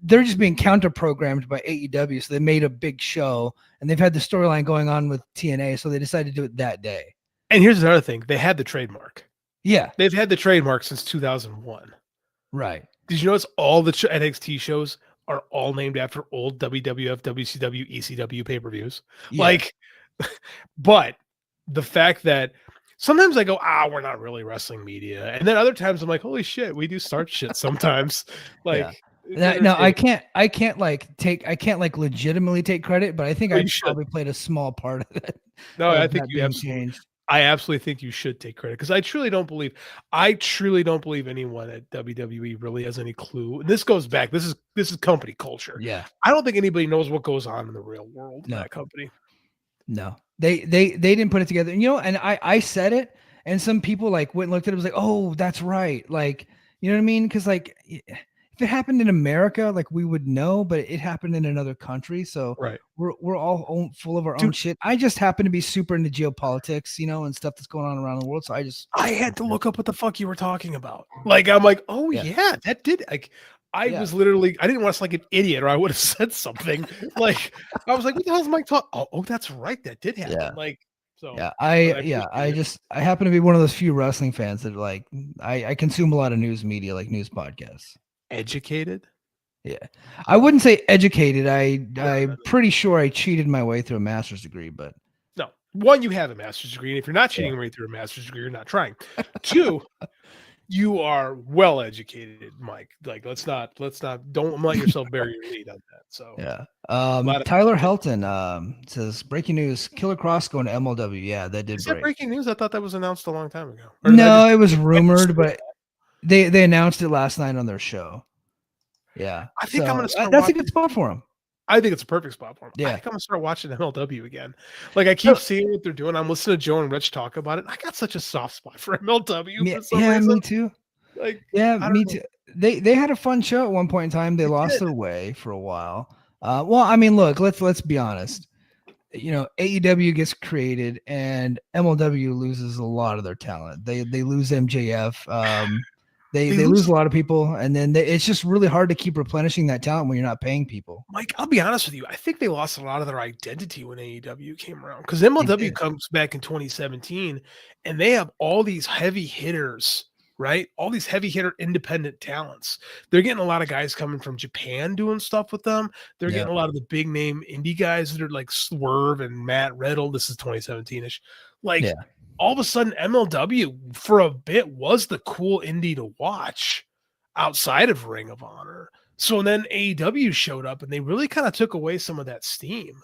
They're just being counter-programmed by AEW. So they made a big show and they've had the storyline going on with TNA. So they decided to do it that day. And here's another thing. They had the trademark. Yeah. They've had the trademark since 2001. Right. Did you notice all the NXT shows are all named after old WWF, WCW, ECW pay-per-views? Yeah. But the fact that sometimes I go, we're not really wrestling media. And then other times I'm like, holy shit, we do start shit sometimes. No, I can't legitimately take credit, but I think I probably played a small part of it. No, I think you I absolutely think you should take credit because I truly don't believe anyone at WWE really has any clue. And this goes back. This is company culture. Yeah. I don't think anybody knows what goes on in the real world in that company. No. They didn't put it together. And I said it and some people went and looked at it and was like, oh, that's right. You know what I mean? Because if it happened in America, we would know, but it happened in another country. So right. we're all full of our own shit. I just happen to be super into geopolitics, and stuff that's going on around the world. So I had to look up what the fuck you were talking about. I'm like, oh yeah, that did. I was literally, I didn't want to sound like an idiot or I would have said something. I was like, what the hell is Mike talking? Oh, that's right. That did happen. Yeah. I happen to be one of those few wrestling fans that I consume a lot of news media, news podcasts. Educated? Yeah. I wouldn't say educated. I'm pretty sure I cheated my way through a master's degree, but no. One, you have a master's degree, and if you're not cheating your way through a master's degree, you're not trying. Two, you are well educated, Mike. Don't let yourself bury your lead on that. So yeah. Tyler Helton says breaking news: Killer Cross going to MLW. Yeah, that did. Is that breaking news? I thought that was announced a long time ago. No, it was rumored, but they announced it last night on their show. Yeah, I think I'm gonna start. That's a good spot for him. I think it's a perfect spot for him. Yeah. I think I'm gonna start watching MLW again. I keep seeing what they're doing. I'm listening to Joe and Rich talk about it. I got such a soft spot for MLW. For some reason. Me too. Me too. They had a fun show at one point in time. They lost their way for a while. Look, let's be honest. AEW gets created and MLW loses a lot of their talent. They lose MJF. They lose a lot of people, and then it's just really hard to keep replenishing that talent when you're not paying people. Mike, I'll be honest with you. I think they lost a lot of their identity when AEW came around, because MLW comes back in 2017 and they have all these heavy hitters, right? All these heavy hitter independent talents. They're getting a lot of guys coming from Japan doing stuff with them. They're getting a lot of the big name indie guys that are like Swerve and Matt Riddle. This is 2017-ish. Like all of a sudden, MLW for a bit was the cool indie to watch outside of Ring of Honor. So then AEW showed up and they really kind of took away some of that steam.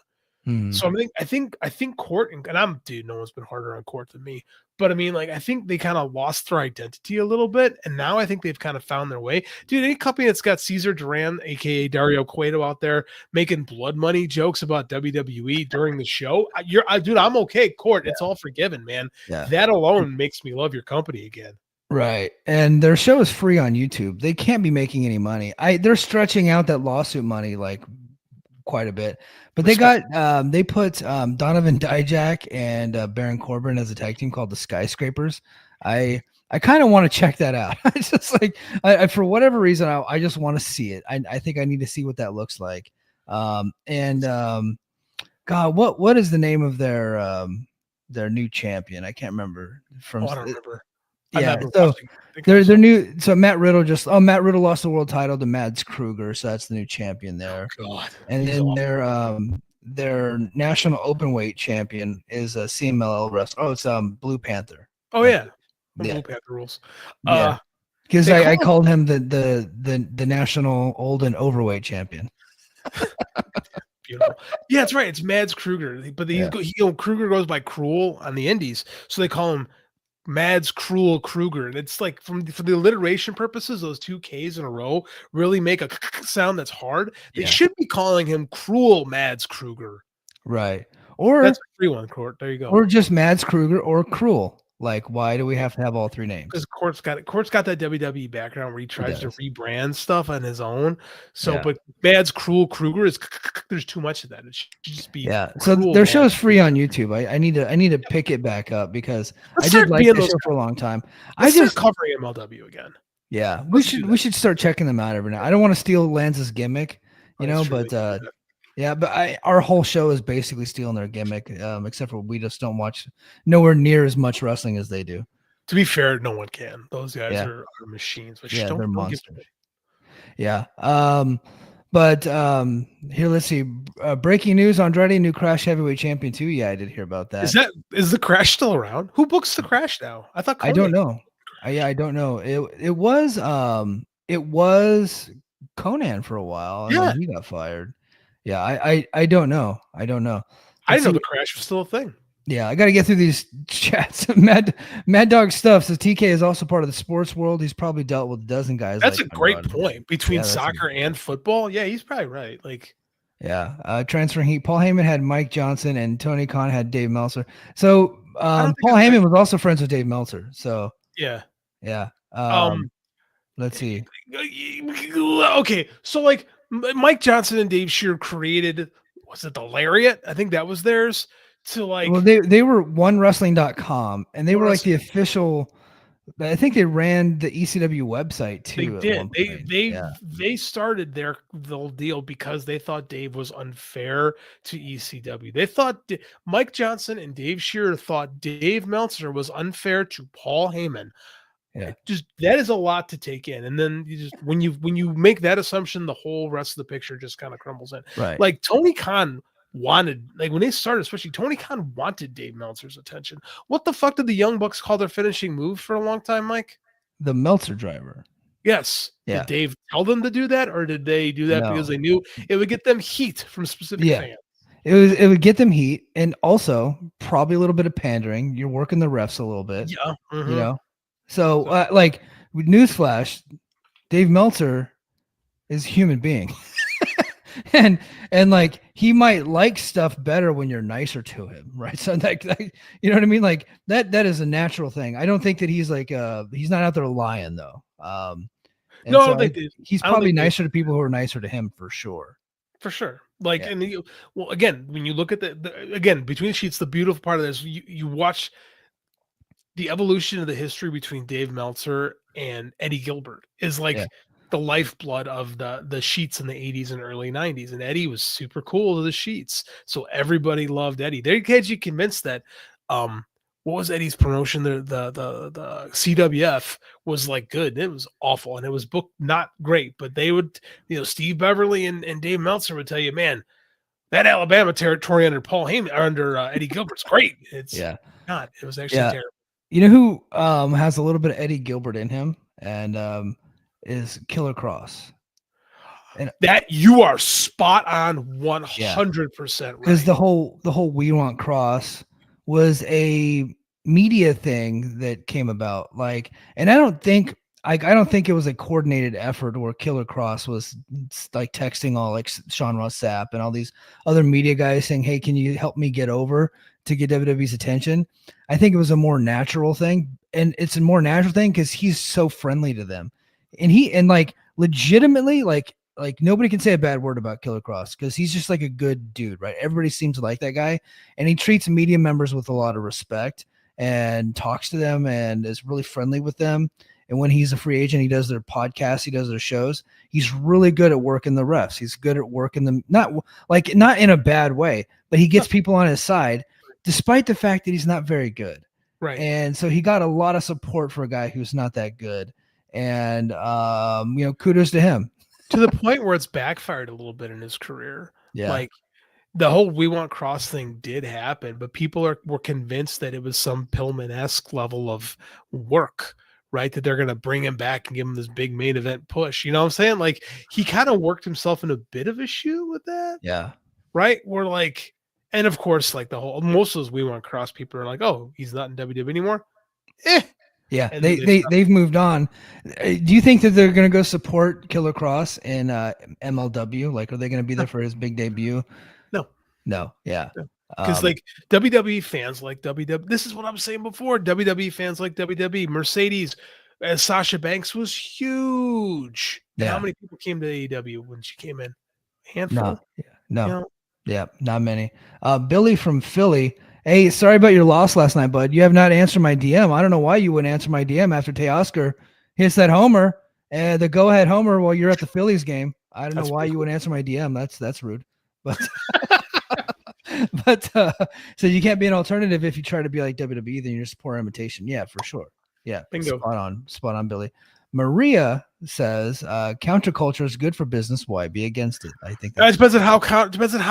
So I think Court and no one's been harder on Court than me, but I mean, like, I think they kind of lost their identity a little bit, and now I think they've kind of found their way. Dude, any company that's got Cesar Duran, aka Dario Cueto, out there making blood money jokes about WWE during the show, dude, I'm okay. Court, it's all forgiven, man. That alone makes me love your company again. Right. And their show is free on YouTube. They can't be making any money. They're stretching out that lawsuit money like quite a bit. But they put Donovan Dijak and Baron Corbin as a tag team called the Skyscrapers. I kind of want to check that out. It's just like I for whatever reason I just want to see it. I think I need to see what that looks like. God, what is the name of their new champion? I can't remember. I don't remember. Yeah, so they're new. So Matt Riddle lost the world title to Mads Kruger, so that's the new champion there. Oh, God. And then their national openweight champion is a CMLL wrestler. Oh, it's Blue Panther. Oh yeah, Blue Panther rules. Yeah, because I called him the national old and overweight champion. Beautiful. Yeah, that's right. It's Mads Kruger, but Kruger goes by Cruel on the Indies, so they call him Mads Cruel Kruger, and it's like for the alliteration purposes, those two K's in a row really make a sound that's hard. They should be calling him Cruel Mads Kruger, right? Or that's a free one, Court. There you go. Or just Mads Kruger or Cruel. Like, why do we have to have all three names? Because Court's got that WWE background where he tries to rebrand stuff on his own. So, but Mads Cruel Kruger is there's too much of that. It should just be So their show is free on YouTube. I need to pick it back up because I did like the show for a long time. I just covering MLW again. Yeah, we should start checking them out every now. I don't want to steal Lance's gimmick, but our whole show is basically stealing their gimmick, except for we just don't watch nowhere near as much wrestling as they do. To be fair, no one can. Those guys are machines. But they're monsters. Yeah. But here, let's see. Breaking news: Andrade, new Crash Heavyweight Champion too. Yeah, I did hear about that. Is the Crash still around? Who books the Crash now? I thought I don't know. I don't know. It was Conan for a while, and then he got fired. Yeah, I don't know. I didn't know the Crash was still a thing. Yeah, I got to get through these chats. Mad Dog Stuff says TK is also part of the sports world. He's probably dealt with a dozen guys. That's a great point. Between soccer and football, yeah, he's probably right. Like, transferring heat. Paul Heyman had Mike Johnson, and Tony Khan had Dave Meltzer. So Paul Heyman was also friends with Dave Meltzer. So yeah. Let's see. Okay, so like Mike Johnson and Dave Scheer created, was it the Lariat? I think that was theirs. To like, well, they were onewrestling.com, and they were like the official. I think they ran the ECW website too. They did. They started the deal because they thought Dave was unfair to ECW. They thought Mike Johnson and Dave Scheer thought Dave Meltzer was unfair to Paul Heyman. Yeah, just that is a lot to take in, and then you just when you make that assumption, the whole rest of the picture just kind of crumbles in. Right, like Tony Khan wanted, like when they started, especially Tony Khan wanted Dave Meltzer's attention. What the fuck did the Young Bucks call their finishing move for a long time, Mike? The Meltzer driver. Yes. Yeah. Did Dave tell them to do that, or did they do that because they knew it would get them heat from specific fans? It would get them heat, and also probably a little bit of pandering. You're working the refs a little bit. Yeah. Mm-hmm. You know. So like newsflash, Dave Meltzer is a human being. and like he might like stuff better when you're nicer to him, right? So like you know what I mean? Like that is a natural thing. I don't think that he's like he's not out there lying though. No, so he's probably nicer to people who are nicer to him for sure. For sure. Like again, when you look at the again between sheets, the beautiful part of this, you watch the evolution of the history between Dave Meltzer and Eddie Gilbert is like the lifeblood of the Sheets in the 80s and early 90s. And Eddie was super cool to the Sheets. So everybody loved Eddie. They had you convinced that what was Eddie's promotion? The CWF was like good. It was awful. And it was booked not great, but they would, Steve Beverly and Dave Meltzer would tell you, man, that Alabama territory under Paul Heyman, under Eddie Gilbert's great. It's not. It was actually terrible. You know who has a little bit of Eddie Gilbert in him, and is Killer Cross. And that you are spot on 100% right. Because the whole We Want Cross was a media thing that came about. Like, and I don't think it was a coordinated effort where Killer Cross was like texting all like Sean Ross Sapp and all these other media guys saying, "Hey, can you help me get over to get WWE's attention?" I think it was a more natural thing, and it's a more natural thing because he's so friendly to them, and like legitimately like nobody can say a bad word about Killer Cross because he's just like a good dude, right? Everybody seems to like that guy, and he treats media members with a lot of respect and talks to them and is really friendly with them. And when he's a free agent, he does their podcasts, he does their shows. He's really good at working the refs. He's good at working them, not in a bad way, but he gets people on his side, despite the fact that he's not very good. Right. And so he got a lot of support for a guy who's not that good. And kudos to him. To the point where it's backfired a little bit in his career. Yeah. Like the whole We Want Cross thing did happen, but people were convinced that it was some Pillman-esque level of work. Right, that they're going to bring him back and give him this big main event push. You know what I'm saying? Like he kind of worked himself in a bit of a shoe with that. Yeah. Right. We're like, and of course, like most of those We Want Cross people are like, oh, he's not in WWE anymore. Yeah. And they've moved on. Do you think that they're going to go support Killer Cross in MLW? Like, are they going to be there for his big debut? No. Yeah. Because like WWE fans like WWE, this is what I'm saying before. WWE fans like WWE. Mercedes, Sasha Banks was huge. Yeah. How many people came to AEW when she came in? A handful. No. Yeah, not many. Billy from Philly. Hey, sorry about your loss last night, bud. You have not answered my DM. I don't know why you wouldn't answer my DM after Teoscar hits that homer, the go-ahead homer while you're at the Phillies game. I don't know why you wouldn't answer my DM. That's rude. But so you can't be an alternative if you try to be like WWE, then you're just poor imitation. Yeah, for sure. Yeah. Bingo. Spot on, Billy. Maria says counterculture is good for business. Why be against it? I think that depends on how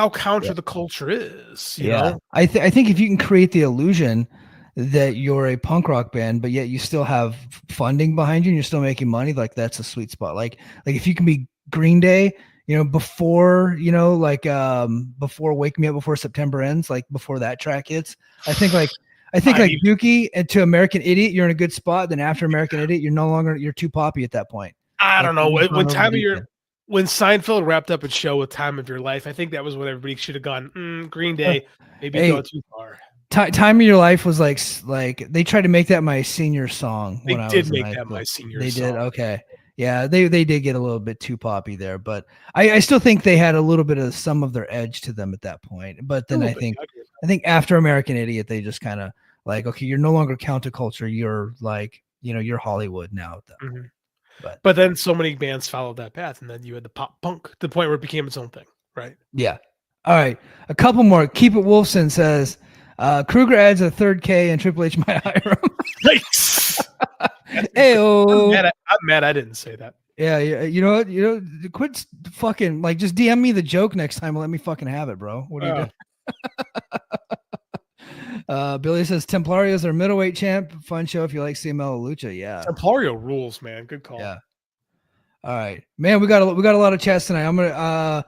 counter the culture is. You know? I think if you can create the illusion that you're a punk rock band, but yet you still have funding behind you and you're still making money, like that's a sweet spot. Like if you can be Green Day, before before Wake Me Up Before September Ends, like before that track hits, I think Dookie and to American Idiot, you're in a good spot. Then after American Idiot, you're too poppy at that point. I don't know. When Seinfeld wrapped up its show with Time of Your Life, I think that was what everybody should have gone. Green Day, maybe go too far. Time of Your Life was like they tried to make that my senior song. They did make that my senior song. They did. Okay. Yeah, they did get a little bit too poppy there, but I still think they had a little bit of some of their edge to them at that point. But then I think after American Idiot, they just kind of like, okay, you're no longer counterculture. You're like, you're Hollywood now. Mm-hmm. But then so many bands followed that path, and then you had the pop punk to the point where it became its own thing, right? Yeah. All right, a couple more. Keep It Wolfson says Kruger adds a third K and Triple H might hire him. Nice. Hey-o. I'm mad I didn't say that. Yeah, you know what? Quit fucking just DM me the joke next time and let me fucking have it, bro. What are you doing? Billy says Templarios are middleweight champ. Fun show if you like CML Lucha. Yeah, Templario rules, man. Good call. Yeah. All right, man. We got a lot of chats tonight. I'm gonna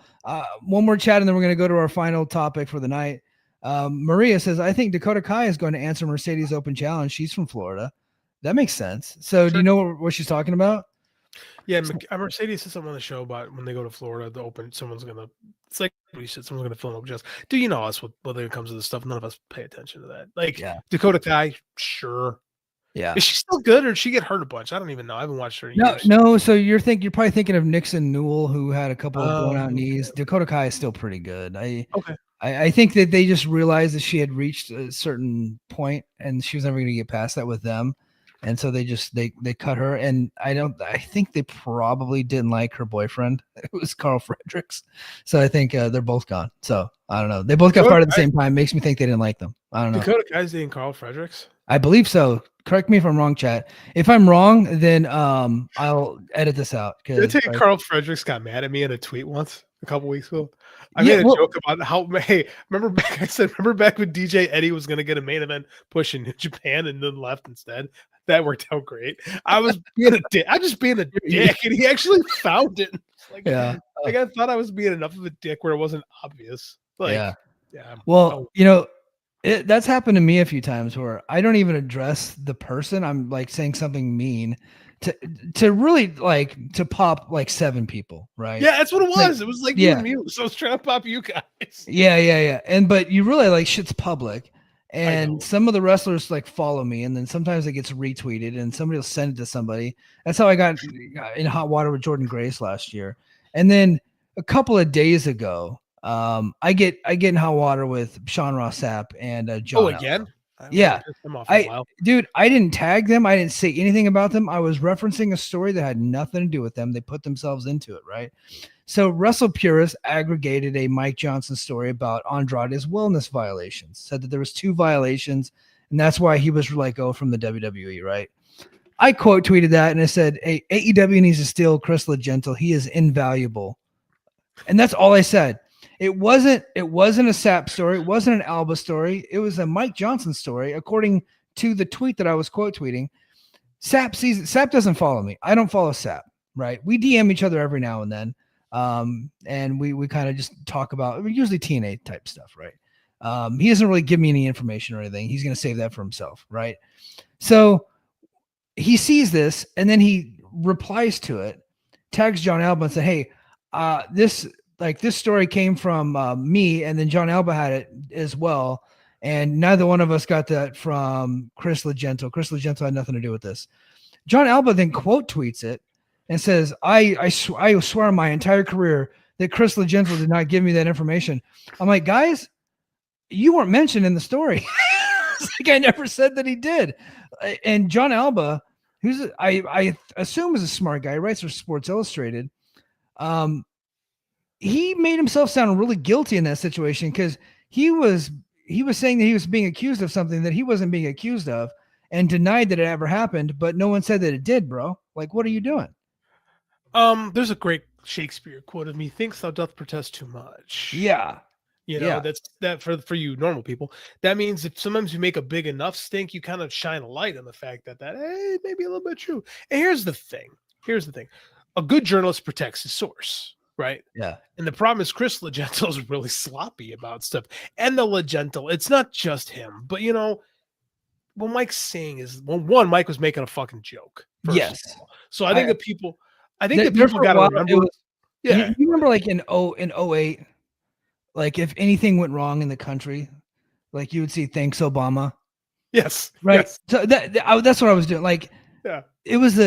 one more chat and then we're gonna go to our final topic for the night. Maria says I think Dakota Kai is going to answer Mercedes Open Challenge. She's from Florida. That makes sense. So do you know what she's talking about? Yeah, Mercedes said something on the show about when they go to Florida, the Open, it's like we said, someone's going to fill in up just. Do you know us whether it comes to this stuff? None of us pay attention to that. Dakota Kai, sure. Yeah. Is she still good or did she get hurt a bunch? I don't even know. I haven't watched her in years. No. So you're probably thinking of Nixon Newell, who had a couple of blown out knees. Dakota Kai is still pretty good. Okay. I think that they just realized that she had reached a certain point and she was never going to get past that with them. And so they cut her. And I think they probably didn't like her boyfriend. It was Carl Fredericks. So I think they're both gone. So I don't know. They both got fired at the same time. Makes me think they didn't like them. I don't know. Dakota Kai's dating Carl Fredericks? I believe so. Correct me if I'm wrong, chat. If I'm wrong, then I'll edit this out. Did I tell you Carl Fredericks got mad at me in a tweet once a couple weeks ago? I Yeah, made a joke about how, hey, remember back when DJ Eddie was going to get a main event push in Japan and then left instead? That worked out great. I was being a dick. I'm just being a dick, and he actually found it. Like, yeah. Like I thought I was being enough of a dick where it wasn't obvious. Like, yeah. Yeah. Well, that's happened to me a few times where I don't even address the person. I'm like saying something mean to really like to pop like 7 people, right? Yeah, that's what it was. Like, it was like you and me. So I was trying to pop you guys. Yeah. But you really like shit's public. And some of the wrestlers like follow me, and then sometimes it gets retweeted, and somebody will send it to somebody. That's how I got in hot water with Jordan Grace last year. And then a couple of days ago, I get in hot water with Sean Ross Sapp and John. Oh, again? Yeah, dude, I didn't tag them. I didn't say anything about them. I was referencing a story that had nothing to do with them. They put themselves into it, right? So Wrestle Purist aggregated a Mike Johnson story about Andrade's wellness violations, said that there was 2 violations, and that's why he was let go from the WWE, right? I quote tweeted that, and I said, hey, AEW needs to steal Chris Legento. He is invaluable. And that's all I said. It wasn't a Sapp story. It wasn't an Alba story. It was a Mike Johnson story, according to the tweet that I was quote tweeting. Sapp doesn't follow me. I don't follow Sapp, right? We DM each other every now and then. And we kind of just talk about usually TNA type stuff, right? He doesn't really give me any information or anything. He's going to save that for himself, right? So he sees this and then he replies to it, tags John Alba and said, hey, this story came from me, and then John Alba had it as well. And neither one of us got that from Chris Legento. Chris Legento had nothing to do with this. John Alba then quote tweets it and says, I swear on my entire career that Chris Legento did not give me that information. I'm like, guys, you weren't mentioned in the story. It's like I never said that he did. And John Alba, who's I assume is a smart guy, writes for Sports Illustrated. He made himself sound really guilty in that situation because he was saying that he was being accused of something that he wasn't being accused of and denied that it ever happened, but no one said that it did, bro. Like, what are you doing? There's a great Shakespeare quote of "Methinks thou doth protest too much." Yeah. That's that for you normal people. That means if sometimes you make a big enough stink, you kind of shine a light on the fact that may be a little bit true. And here's the thing. A good journalist protects his source. Right. Yeah. And the problem is Chris Legento is really sloppy about stuff. And the Legento, it's not just him, but what Mike's saying is one, Mike was making a fucking joke. Yes. So I think that people got to remember. You remember like in 08, like if anything went wrong in the country, like you would see thanks Obama. Yes. Right. Yes. So that's what I was doing. Like, yeah, it was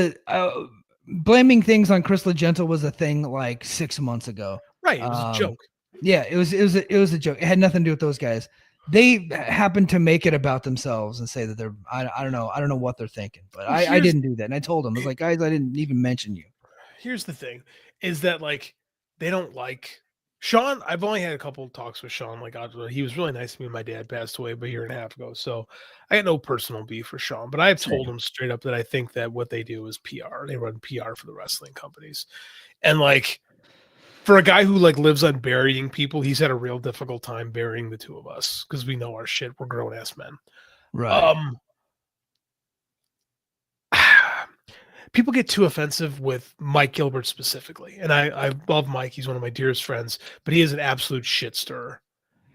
blaming things on Chris Legento was a thing like 6 months ago. Right. It was a joke. Yeah, it was a joke. It had nothing to do with those guys. They happened to make it about themselves and say that they're I don't know what they're thinking. But I didn't do that. And I told them, I was like, guys, I didn't even mention you. Here's the thing, is that like they don't like Sean. I've only had a couple of talks with Sean. Like he was really nice to me when my dad passed away about a year and a half ago. So I got no personal beef for Sean, but I've told him straight up that I think that what they do is PR. They run PR for the wrestling companies. And like for a guy who like lives on burying people, he's had a real difficult time burying the two of us because we know our shit. We're grown ass men. Right. People get too offensive with Mike Gilbert specifically. And I love Mike. He's one of my dearest friends, but he is an absolute shit stirrer.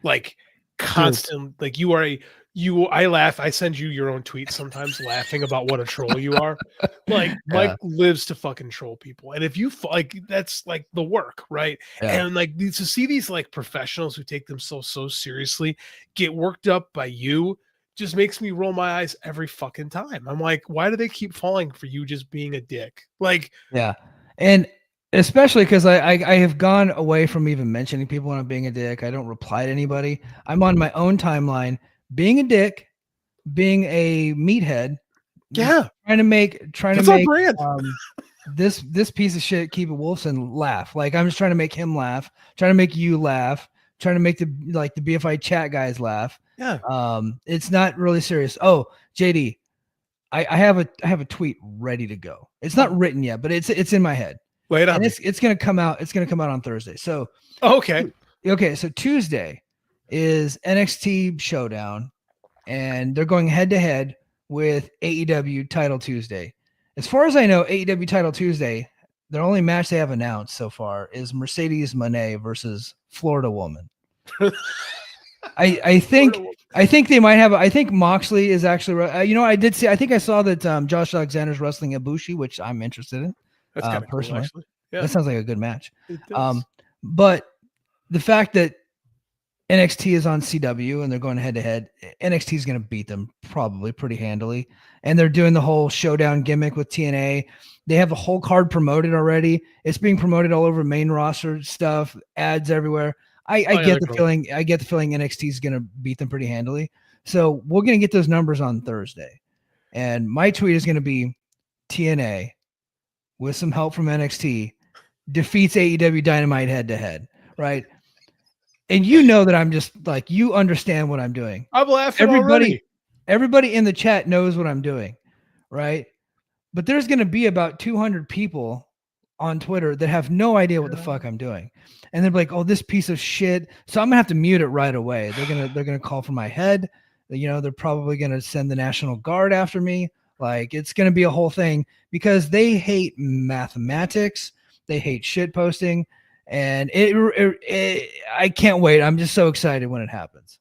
Like constant, like I laugh. I send you your own tweets sometimes laughing about what a troll you are. Like Mike lives to fucking troll people. And if you like, that's like the work, right? Yeah. And like to see these like professionals who take themselves so seriously get worked up by you just makes me roll my eyes every fucking time. I'm like, why do they keep falling for you just being a dick? Like, yeah. And Especially because I have gone away from even mentioning people when I'm being a dick. I don't reply to anybody. I'm on my own timeline, being a dick, being a meathead, Yeah, trying to that's our make brand. this piece of shit, Keep It Wolfson, laugh. Like I'm just trying to make him laugh, trying to make you laugh, trying to make the BFI chat guys laugh. Yeah. It's not really serious. Oh, JD, I have a tweet ready to go. It's not written yet, but it's in my head. Lay it on And me. it's gonna come out. It's gonna come out on Thursday. So Okay. so Tuesday is NXT Showdown, and they're going head to head with AEW Title Tuesday. As far as I know, AEW Title Tuesday, their only match they have announced so far is Mercedes Moné versus Florida Woman. I think they might have. I think Moxley is actually. I did see. I think I saw that Josh Alexander's wrestling Ibushi, which I'm interested in. That's kind of personally. cool, actually. Yeah, that sounds like a good match. it does. But the fact that NXT is on CW and they're going head to head, NXT is going to beat them probably pretty handily. And they're doing the whole showdown gimmick with TNA. They have the whole card promoted already. It's being promoted all over main roster stuff, ads everywhere. I get the feeling. I get the feeling NXT is going to beat them pretty handily. So we're going to get those numbers on Thursday. And my tweet is going to be TNA with some help from NXT defeats AEW Dynamite head to head, right? And you know that I'm just like, you understand what I'm doing. I'm laughing already. Everybody in the chat knows what I'm doing, right? But there's going to be about 200 people on Twitter that have no idea what the fuck I'm doing. And they're like, oh, this piece of shit. So I'm going to have to mute it right away. They're going to call for my head. They're probably going to send the National Guard after me. Like, it's going to be a whole thing because they hate mathematics. They hate shit posting. And I can't wait. I'm just so excited when it happens.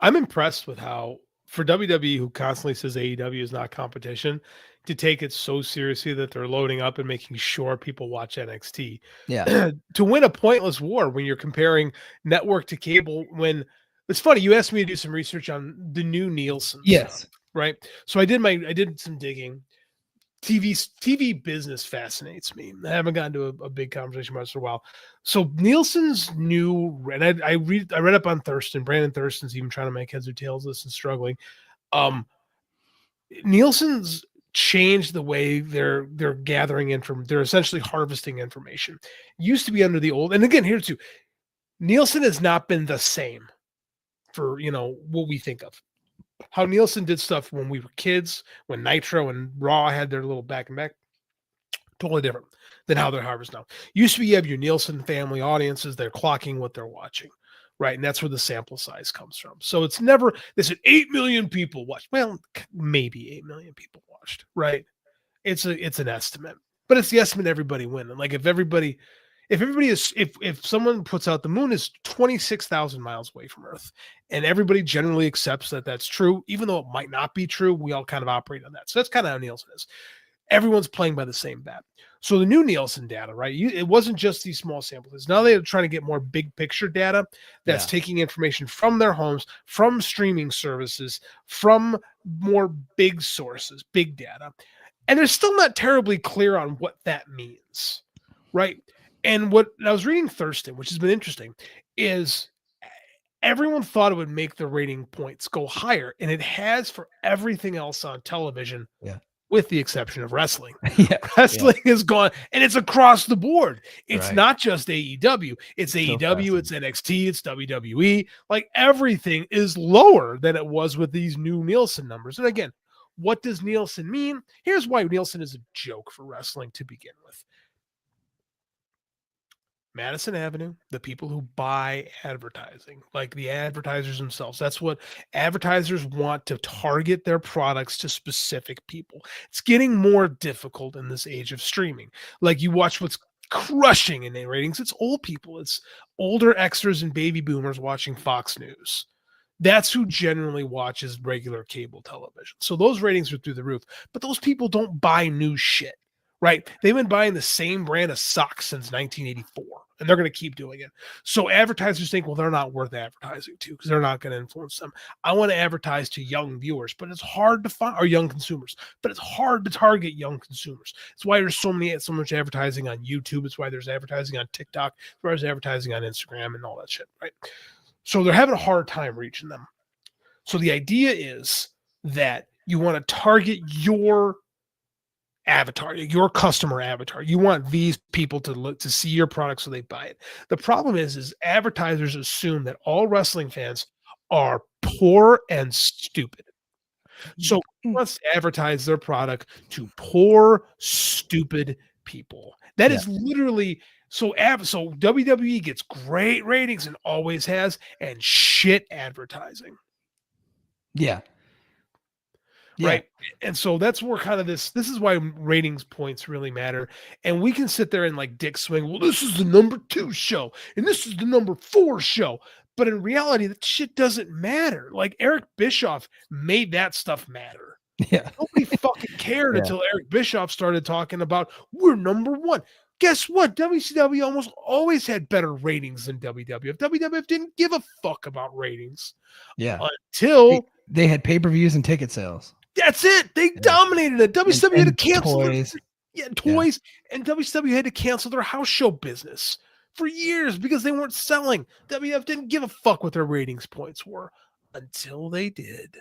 I'm impressed with how, for WWE, who constantly says AEW is not competition, to take it so seriously that they're loading up and making sure people watch NXT. Yeah. To win a pointless war when you're comparing network to cable. When it's funny, you asked me to do some research on the new Nielsen. Yes. Stuff, right. So I did some digging. TV business fascinates me. I haven't gotten to a big conversation about it for a while. So Nielsen's new, and I read up on Thurston. Brandon Thurston's even trying to make heads or tails of this and struggling. Nielsen's changed the way they're gathering information. They're essentially harvesting information. It used to be under the old, and again, here too, Nielsen has not been the same for what we think of. How Nielsen did stuff when we were kids, when Nitro and Raw had their little back and back, totally different than how they're harvesting now. Used to be, you have your Nielsen family audiences, they're clocking what they're watching, right? And that's where the sample size comes from. So it's never, they said 8 million people watched. Well, maybe 8 million people watched, right? It's an estimate, but it's the estimate everybody wins. And like if someone puts out the moon is 26,000 miles away from Earth, and everybody generally accepts that that's true, even though it might not be true, we all kind of operate on that. So that's kind of how Nielsen is. Everyone's playing by the same bat. So the new Nielsen data, right? It wasn't just these small samples. Now they're trying to get more big picture data that's taking information from their homes, from streaming services, from more big sources, big data. And they're still not terribly clear on what that means, right? And what I was reading Thurston, which has been interesting, is everyone thought it would make the rating points go higher, and it has for everything else on television, with the exception of wrestling. Wrestling is gone, and it's across the board. It's not just AEW. It's AEW, it's NXT, it's WWE. Like, everything is lower than it was with these new Nielsen numbers. And again, what does Nielsen mean? Here's why Nielsen is a joke for wrestling to begin with. Madison Avenue, the people who buy advertising, like the advertisers themselves, that's what advertisers want, to target their products to specific people. It's getting more difficult in this age of streaming. Like, you watch what's crushing in ratings. It's old people. It's older Xers and baby boomers watching Fox News. That's who generally watches regular cable television. So those ratings are through the roof, but those people don't buy new shit, right? They've been buying the same brand of socks since 1984. and they're going to keep doing it. So advertisers think, well, they're not worth advertising to because they're not going to influence them. I want to advertise to young viewers, but it's hard to find, or young consumers, but it's hard to target young consumers. It's why there's so much advertising on YouTube. It's why there's advertising on TikTok. It's why there's advertising on Instagram and all that shit, right? So they're having a hard time reaching them. So the idea is that you want to target your avatar, your customer avatar. You want these people to look to see your product so they buy it. The problem is advertisers assume that all wrestling fans are poor and stupid. So he wants to advertise their product to poor, stupid people. That is literally so WWE gets great ratings and always has, and shit advertising. Yeah. Right. And so that's where kind of this is why ratings points really matter. And we can sit there and like dick swing, well, this is the number 2 show and this is the number 4 show. But in reality, that shit doesn't matter. Like Eric Bischoff made that stuff matter. Yeah. Nobody fucking cared until Eric Bischoff started talking about we're number 1. Guess what? WCW almost always had better ratings than WWF. WWF didn't give a fuck about ratings. Yeah. Until they had pay-per-views and ticket sales. That's it. They dominated it. WCW had to cancel toys. Toys. And WCW had to cancel their house show business for years because they weren't selling. WWF didn't give a fuck what their ratings points were until they did.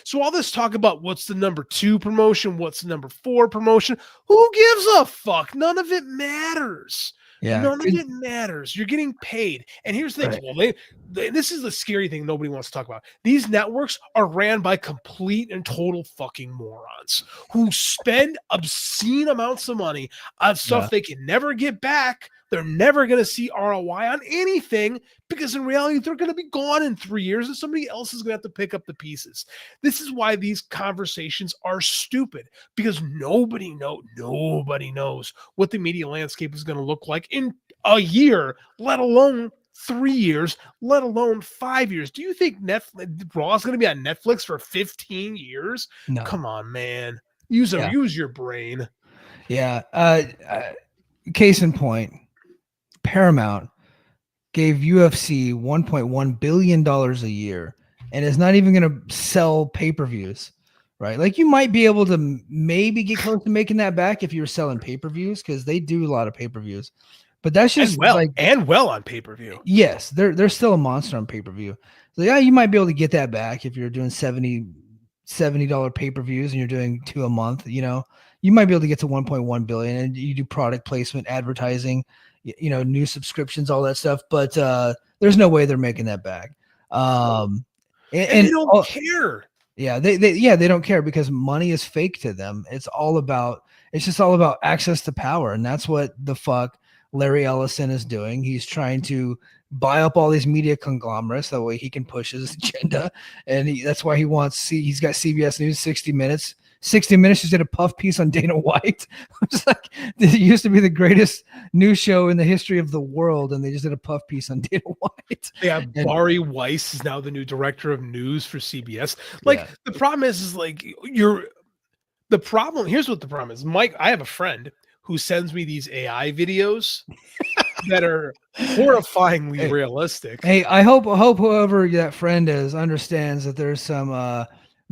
So all this talk about what's the number 2 promotion, what's the number 4 promotion, who gives a fuck? None of it matters. Yeah, none of it matters. You're getting paid. And here's the thing. Well, this is the scary thing nobody wants to talk about. These networks are ran by complete and total fucking morons who spend obscene amounts of money on stuff they can never get back. They're never going to see ROI on anything because in reality, they're going to be gone in 3 years and somebody else is going to have to pick up the pieces. This is why these conversations are stupid because nobody knows what the media landscape is going to look like in a year, let alone 3 years, let alone 5 years. Do you think Netflix Raw is going to be on Netflix for 15 years? No. Come on, man. Use your brain. Yeah. Case in point. Paramount gave UFC $1.1 billion a year and is not even going to sell pay-per-views, right? Like you might be able to maybe get close to making that back if you were selling pay-per-views because they do a lot of pay-per-views, but that's just well on pay-per-view. Yes, they're still a monster on pay-per-view. So yeah, you might be able to get that back if you're doing $70 pay-per-views and you're doing 2 a month, you might be able to get to 1.1 billion and you do product placement, advertising, new subscriptions, all that stuff. But there's no way they're making that back. And they don't care. Yeah, they don't care because money is fake to them. It's just all about access to power. And that's what the fuck Larry Ellison is doing. He's trying to buy up all these media conglomerates. That way he can push his agenda. And that's why he's got CBS News, 60 Minutes. 60 Minutes just did a puff piece on Dana White. I'm just like, it used to be the greatest news show in the history of the world, and they just did a puff piece on Dana White. Yeah, Barry Weiss is now the new director of news for CBS. The problem is like here's what the problem is. Mike, I have a friend who sends me these AI videos that are horrifyingly realistic. Hey, I hope whoever that friend is understands that there's some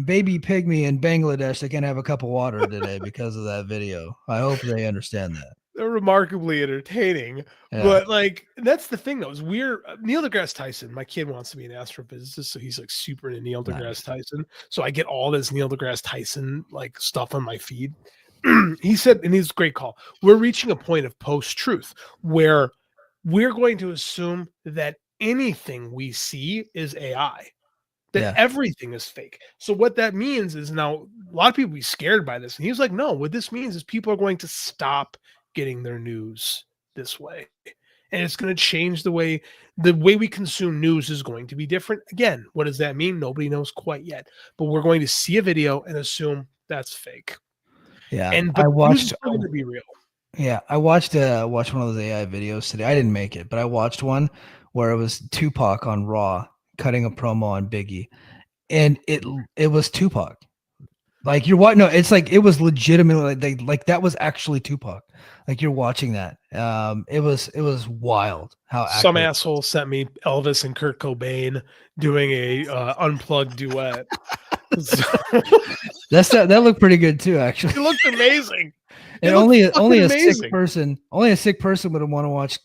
baby pygmy in Bangladesh that can have a cup of water today because of that video. I hope they understand that. They're remarkably entertaining, but that's the thing though. Is weird. Neil deGrasse Tyson. My kid wants to be an astrophysicist, so he's like super into Neil deGrasse Tyson. So I get all this Neil deGrasse Tyson like stuff on my feed. He said, and he's a great call. We're reaching a point of post-truth where we're going to assume that anything we see is AI. That everything is fake. So what that means is now a lot of people be scared by this. And he was like, no, what this means is people are going to stop getting their news this way. And it's going to change the way we consume news is going to be different. Again, what does that mean? Nobody knows quite yet. But we're going to see a video and assume that's fake. Yeah. And I watched going to be real. Yeah, I watched one of those AI videos today. I didn't make it, but I watched one where it was Tupac on Raw cutting a promo on Biggie, and it was Tupac. Like you're what? No, it's like it was legitimately like that was actually Tupac. Like you're watching that. It was wild how Some accurate. asshole sent me Elvis and Kurt Cobain doing a unplugged duet. So, That looked pretty good too, actually. it looked amazing. And It looked only fucking a amazing. sick person would want to watch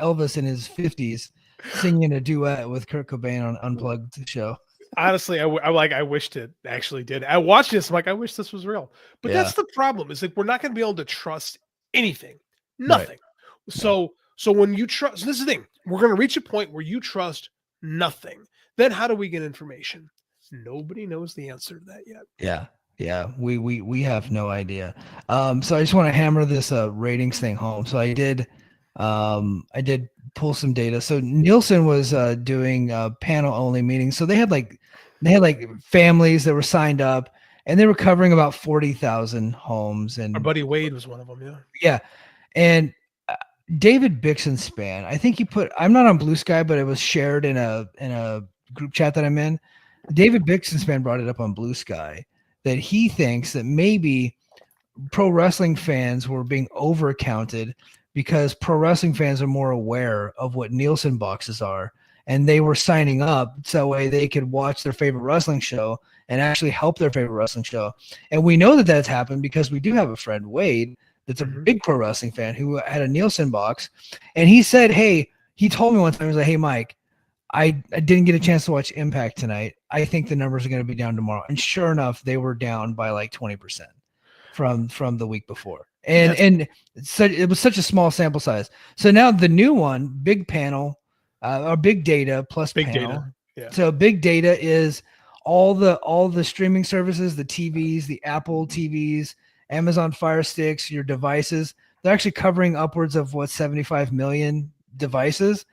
Elvis in his 50s singing a duet with Kurt Cobain on Unplugged show. Honestly, I wished it actually did. I watched this. I'm like, I wish this was real. But Yeah. that's the problem. Is like we're not going to be able to trust anything, Right. nothing. So when you trust, this is the thing. We're going to reach a point where you trust nothing. Then how do we get information? Nobody knows the answer to that yet. Yeah. We have no idea. So I just want to hammer this ratings thing home. So I did pull some data. So Nielsen was doing panel only meetings. So they had like families that were signed up, and they were covering about 40,000 homes. And Our buddy Wade was one of them. Yeah. yeah, and David Bixenspan, I think he put. I'm not on Blue Sky, but it was shared in a group chat that I'm in. David Bixenspan brought it up on Blue Sky that he thinks that maybe pro wrestling fans were being overcounted because pro wrestling fans are more aware of what Nielsen boxes are, and they were signing up so that way they could watch their favorite wrestling show and actually help their favorite wrestling show. And we know that that's happened because we do have a friend, Wade, that's a big pro wrestling fan who had a Nielsen box. And he said, hey, he told me one time, he was like, hey, Mike, I didn't get a chance to watch Impact tonight. I think the numbers are going to be down tomorrow. And sure enough, they were down by like 20% from the week before. And so it was such a small sample size. So now the new one, big panel, or big data plus Big panel. data. Yeah. So big data is all the streaming services, the TVs, the Apple TVs, Amazon Fire Sticks, your devices. They're actually covering upwards of 75 million devices.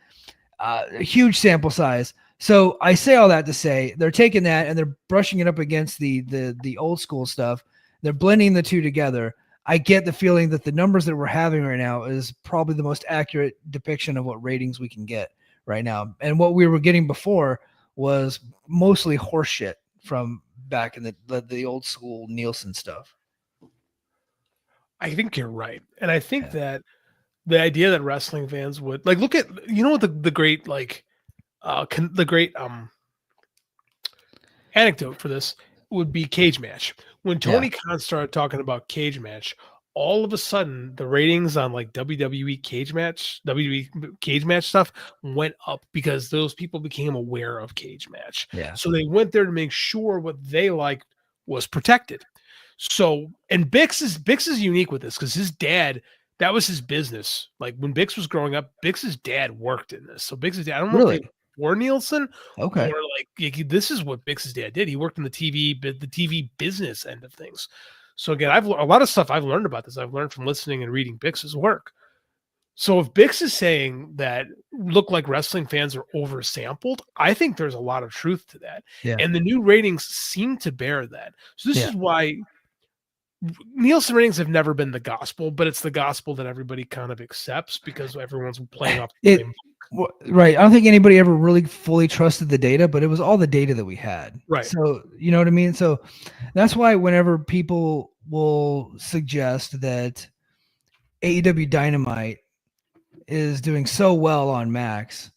A huge sample size. So I say all that to say they're taking that and they're brushing it up against the old school stuff. They're blending the two together. I get the feeling that the numbers that we're having right now is probably the most accurate depiction of what ratings we can get right now. And what we were getting before was mostly horseshit from back in the old school Nielsen stuff. I think you're right. And I think that the idea that wrestling fans would like look at, you know what the great like the great anecdote for this would be Cage Match. When Tony Khan started talking about Cage Match, all of a sudden the ratings on like WWE Cage Match stuff went up because those people became aware of Cage Match. Yeah. So they went there to make sure what they liked was protected. So, and Bix is unique with this because his dad, that was his business. Like when Bix was growing up, Bix's dad worked in this. So Bix's dad, I don't know if they were Nielsen, okay, or like this is what Bix's dad did. He worked in the TV business end of things. So again, a lot of stuff I've learned about this. I've learned from listening and reading Bix's work. So if Bix is saying that look like wrestling fans are oversampled, I think there's a lot of truth to that. Yeah. And the new ratings seem to bear that. So this is why Nielsen ratings have never been the gospel, but it's the gospel that everybody kind of accepts because everyone's playing off the same. Right. I don't think anybody ever really fully trusted the data, but it was all the data that we had. Right. So, you know what I mean? So that's why whenever people will suggest that AEW Dynamite is doing so well on Max,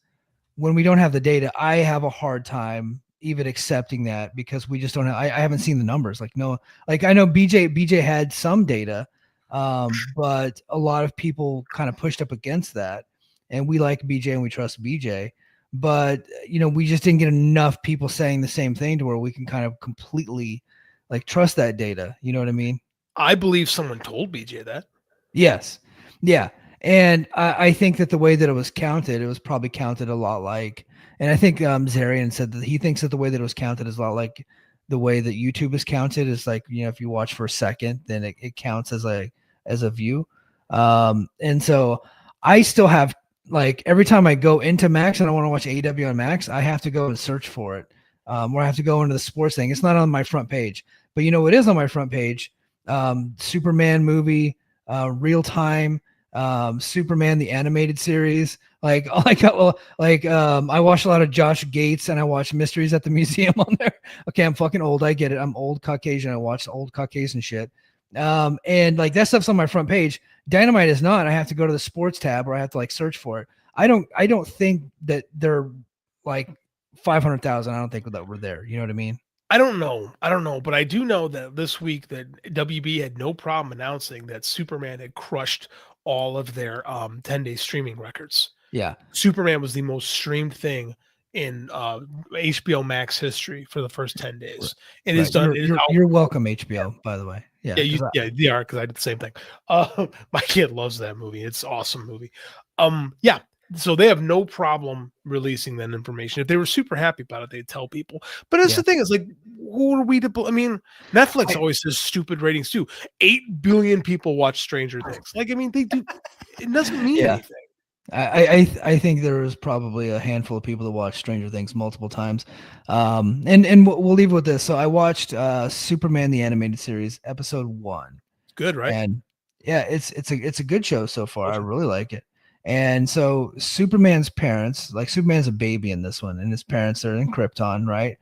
when we don't have the data, I have a hard time even accepting that because we just don't have, I haven't seen the numbers. Like, no, like I know BJ had some data, but a lot of people kind of pushed up against that. And we like BJ and we trust BJ, but you know, we just didn't get enough people saying the same thing to where we can kind of completely like trust that data. You know what I mean? I believe someone told BJ that. Yes. Yeah. And I think that the way that it was counted, it was probably counted a lot like, and I think Zarian said that he thinks that the way that it was counted is a lot like the way that YouTube is counted is like, you know, if you watch for a second, then it counts as a view. And so I still have, like every time I go into Max and I want to watch AEW on Max, I have to go and search for it. Or I have to go into the sports thing. It's not on my front page, but you know what is on my front page? Superman movie, real time, Superman the animated series. I watched a lot of Josh Gates, and I watched Mysteries at the Museum on there. Okay, I'm fucking old. I get it. I'm old Caucasian. I watch old Caucasian shit. And like that stuff's on my front page. Dynamite is not. I have to go to the sports tab, or I have to like search for it. I don't think that they're like 500,000. I don't think that we're there. You know what I mean? I don't know, but I do know that this week that WB had no problem announcing that Superman had crushed all of their 10-day streaming records. Yeah. Superman was the most streamed thing in HBO Max history for the first 10 days. It is done. You're welcome, HBO, by the way. Yeah, they are, because I did the same thing. My kid loves that movie. It's an awesome movie. So they have no problem releasing that information. If they were super happy about it, they'd tell people. But that's the thing, is like, who are we to? I mean, Netflix always says stupid ratings too. 8 billion people watch Stranger Things. Like, I mean, they do. It doesn't mean anything. I think there was probably a handful of people that watched Stranger Things multiple times. And we'll leave with this. So I watched Superman the animated series, episode 1. Good, right? And yeah, it's a good show so far. I really like it. And so Superman's parents, like Superman's a baby in this one, and his parents are in Krypton, right?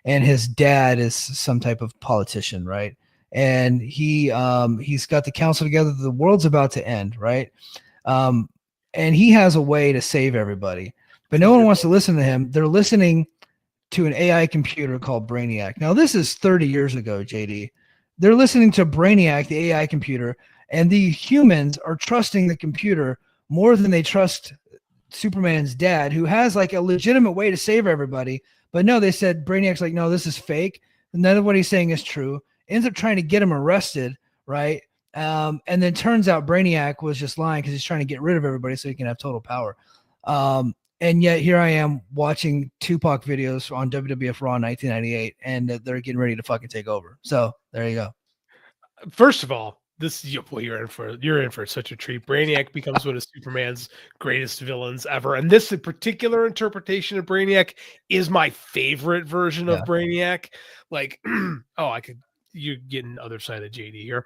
And his dad is some type of politician, right? And he's got the council together. The world's about to end, right? And he has a way to save everybody, but no one wants to listen to him. They're listening to an AI computer called Brainiac. Now, this is 30 years ago, JD. They're listening to Brainiac, the AI computer, and the humans are trusting the computer more than they trust Superman's dad, who has like a legitimate way to save everybody. But no, they said Brainiac's like, no, this is fake. None of what he's saying is true. Ends up trying to get him arrested, right? And then turns out Brainiac was just lying because he's trying to get rid of everybody so he can have total power. And yet here I am watching Tupac videos on WWF Raw 1998, and they're getting ready to fucking take over. So there you go. First of all, you're in for such a treat. Brainiac becomes one of Superman's greatest villains ever, and this particular interpretation of Brainiac is my favorite version of Brainiac. Like, you're getting other side of JD here.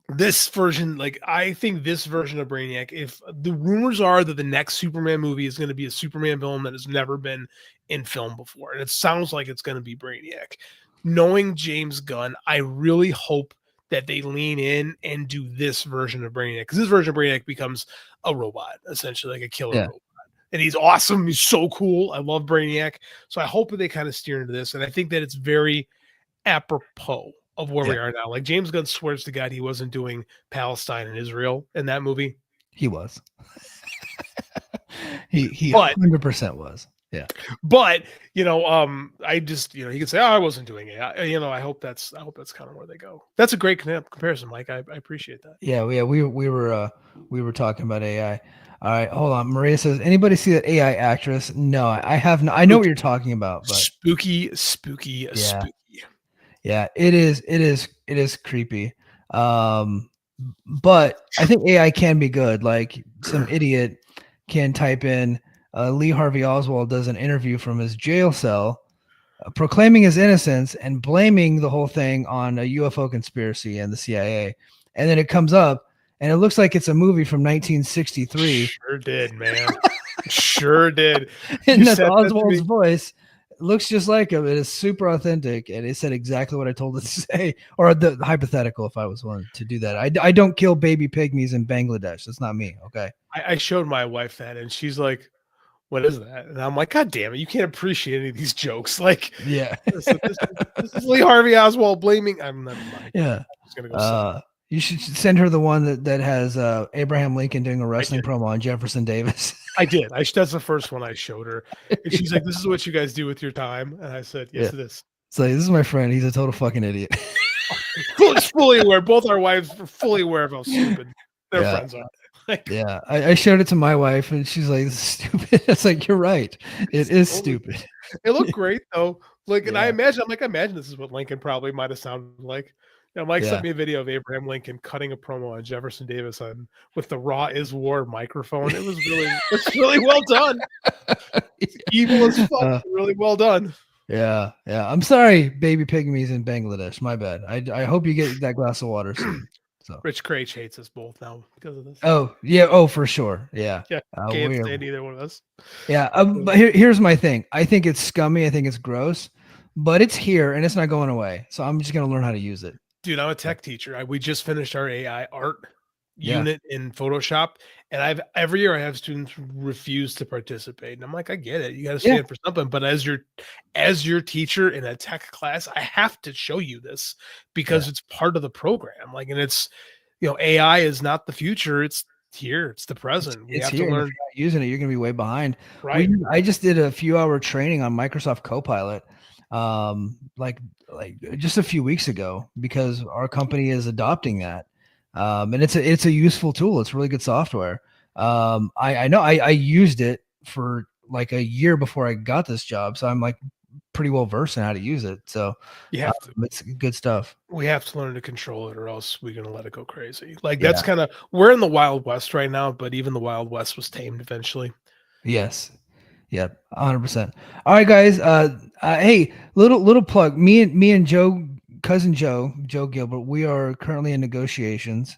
This version, like, I think this version of Brainiac, if the rumors are that the next Superman movie is going to be a Superman villain that has never been in film before, and it sounds like it's going to be Brainiac. Knowing James Gunn, I really hope that they lean in and do this version of Brainiac, because this version of Brainiac becomes a robot, essentially, like a killer robot. And he's awesome. He's so cool. I love Brainiac. So I hope that they kind of steer into this. And I think that it's very apropos of where we are now. Like, James Gunn swears to God he wasn't doing Palestine and Israel in that movie. He was. he 100% was. Yeah. But, I just, he could say, I wasn't doing it. I hope that's kind of where they go. That's a great comparison, Mike. I appreciate that. Yeah. We were talking about AI. All right, hold on. Maria says, anybody see that AI actress? No, I have not. I know what you're talking about, but spooky. Yeah, it is creepy. But I think AI can be good. Like, some idiot can type in Lee Harvey Oswald does an interview from his jail cell proclaiming his innocence and blaming the whole thing on a UFO conspiracy and the CIA. And then it comes up and it looks like it's a movie from 1963. Sure did, man. Sure did. And that's Oswald's voice. It looks just like him. It is super authentic. And it said exactly what I told it to say, or the hypothetical if I was willing to do that. I don't kill baby pygmies in Bangladesh. That's not me. Okay. I showed my wife that and she's like, what is that? And I'm like, God damn it, you can't appreciate any of these jokes. Like, yeah, this is Lee Harvey Oswald blaming. I'm not. Yeah, I'm just gonna go. You should send her the one that has Abraham Lincoln doing a wrestling promo on Jefferson Davis. I did. That's the first one I showed her. And she's like, "This is what you guys do with your time." And I said, "Yes, it is." So this is my friend. He's a total fucking idiot. fully aware. Both our wives were fully aware of how stupid their friends are. Like, yeah, I showed it to my wife, and she's like, "This is stupid." It's like, you're right. It is stupid. It looked great though. Like, and I imagine this is what Lincoln probably might have sounded like. Mike sent me a video of Abraham Lincoln cutting a promo on Jefferson Davis with the "Raw is War" microphone. It was really well done. It's evil as fuck. Really well done. Yeah. I'm sorry, baby pygmies in Bangladesh. My bad. I hope you get that glass of water soon. So Rich Craich hates us both now because of this. oh yeah, oh for sure, yeah, Yeah, can't we are- stand either one of us. yeah. But here's my thing. I think it's scummy. I think it's gross, but it's here and it's not going away. So I'm just gonna learn how to use it. Dude, I'm a tech teacher. We just finished our AI art Yeah. unit in Photoshop, and every year I have students refuse to participate, and I'm like, I get it. You got to stand for something, but as your teacher in a tech class, I have to show you this because it's part of the program. Like, and it's AI is not the future; it's here, it's the present. We It's have here. to And if learn. you're not using it, you're gonna be way behind. Right. I just did a few hour training on Microsoft Copilot, like just a few weeks ago because our company is adopting that. And it's a useful tool. It's really good software. I know I used it for like a year before I got this job, so I'm like pretty well versed in how to use it. So it's good stuff. We have to learn to control it, or else we're gonna let it go crazy. Like that's kind of we're in the Wild West right now, but even the Wild West was tamed eventually. Yes. Yep. 100%. All right, guys. Hey, little plug. Me and Joe, cousin Joe Gilbert, we are currently in negotiations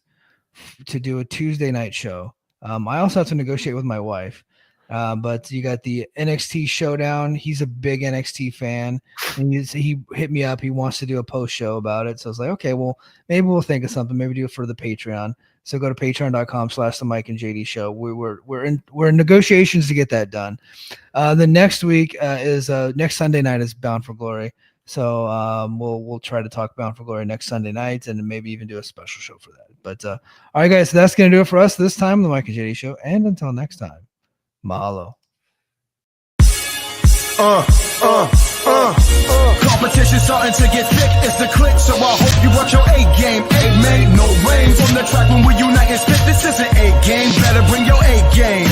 to do a Tuesday night show. I also have to negotiate with my wife. But you got the NXT Showdown. He's a big NXT fan, and he hit me up. He wants to do a post show about it. So I was like, okay, well, maybe we'll think of something. Maybe do it for the Patreon. So go to patreon.com/the Mike and JD Show. We're in negotiations to get that done. The next week is next Sunday night is Bound for Glory. So we'll try to talk Bound for Glory next Sunday night, and maybe even do a special show for that. But all right, guys, so that's gonna do it for us this time, the Mike and JD Show. And until next time, mahalo. Competition starting to get thick, it's the click, so I hope you watch your A game. A made no rain from the track when we unite and spit. This isn't A game, better bring your A game.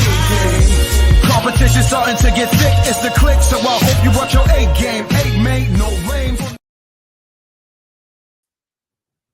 Competition starting to get thick, it's the click, so I hope you watch your A game. A made no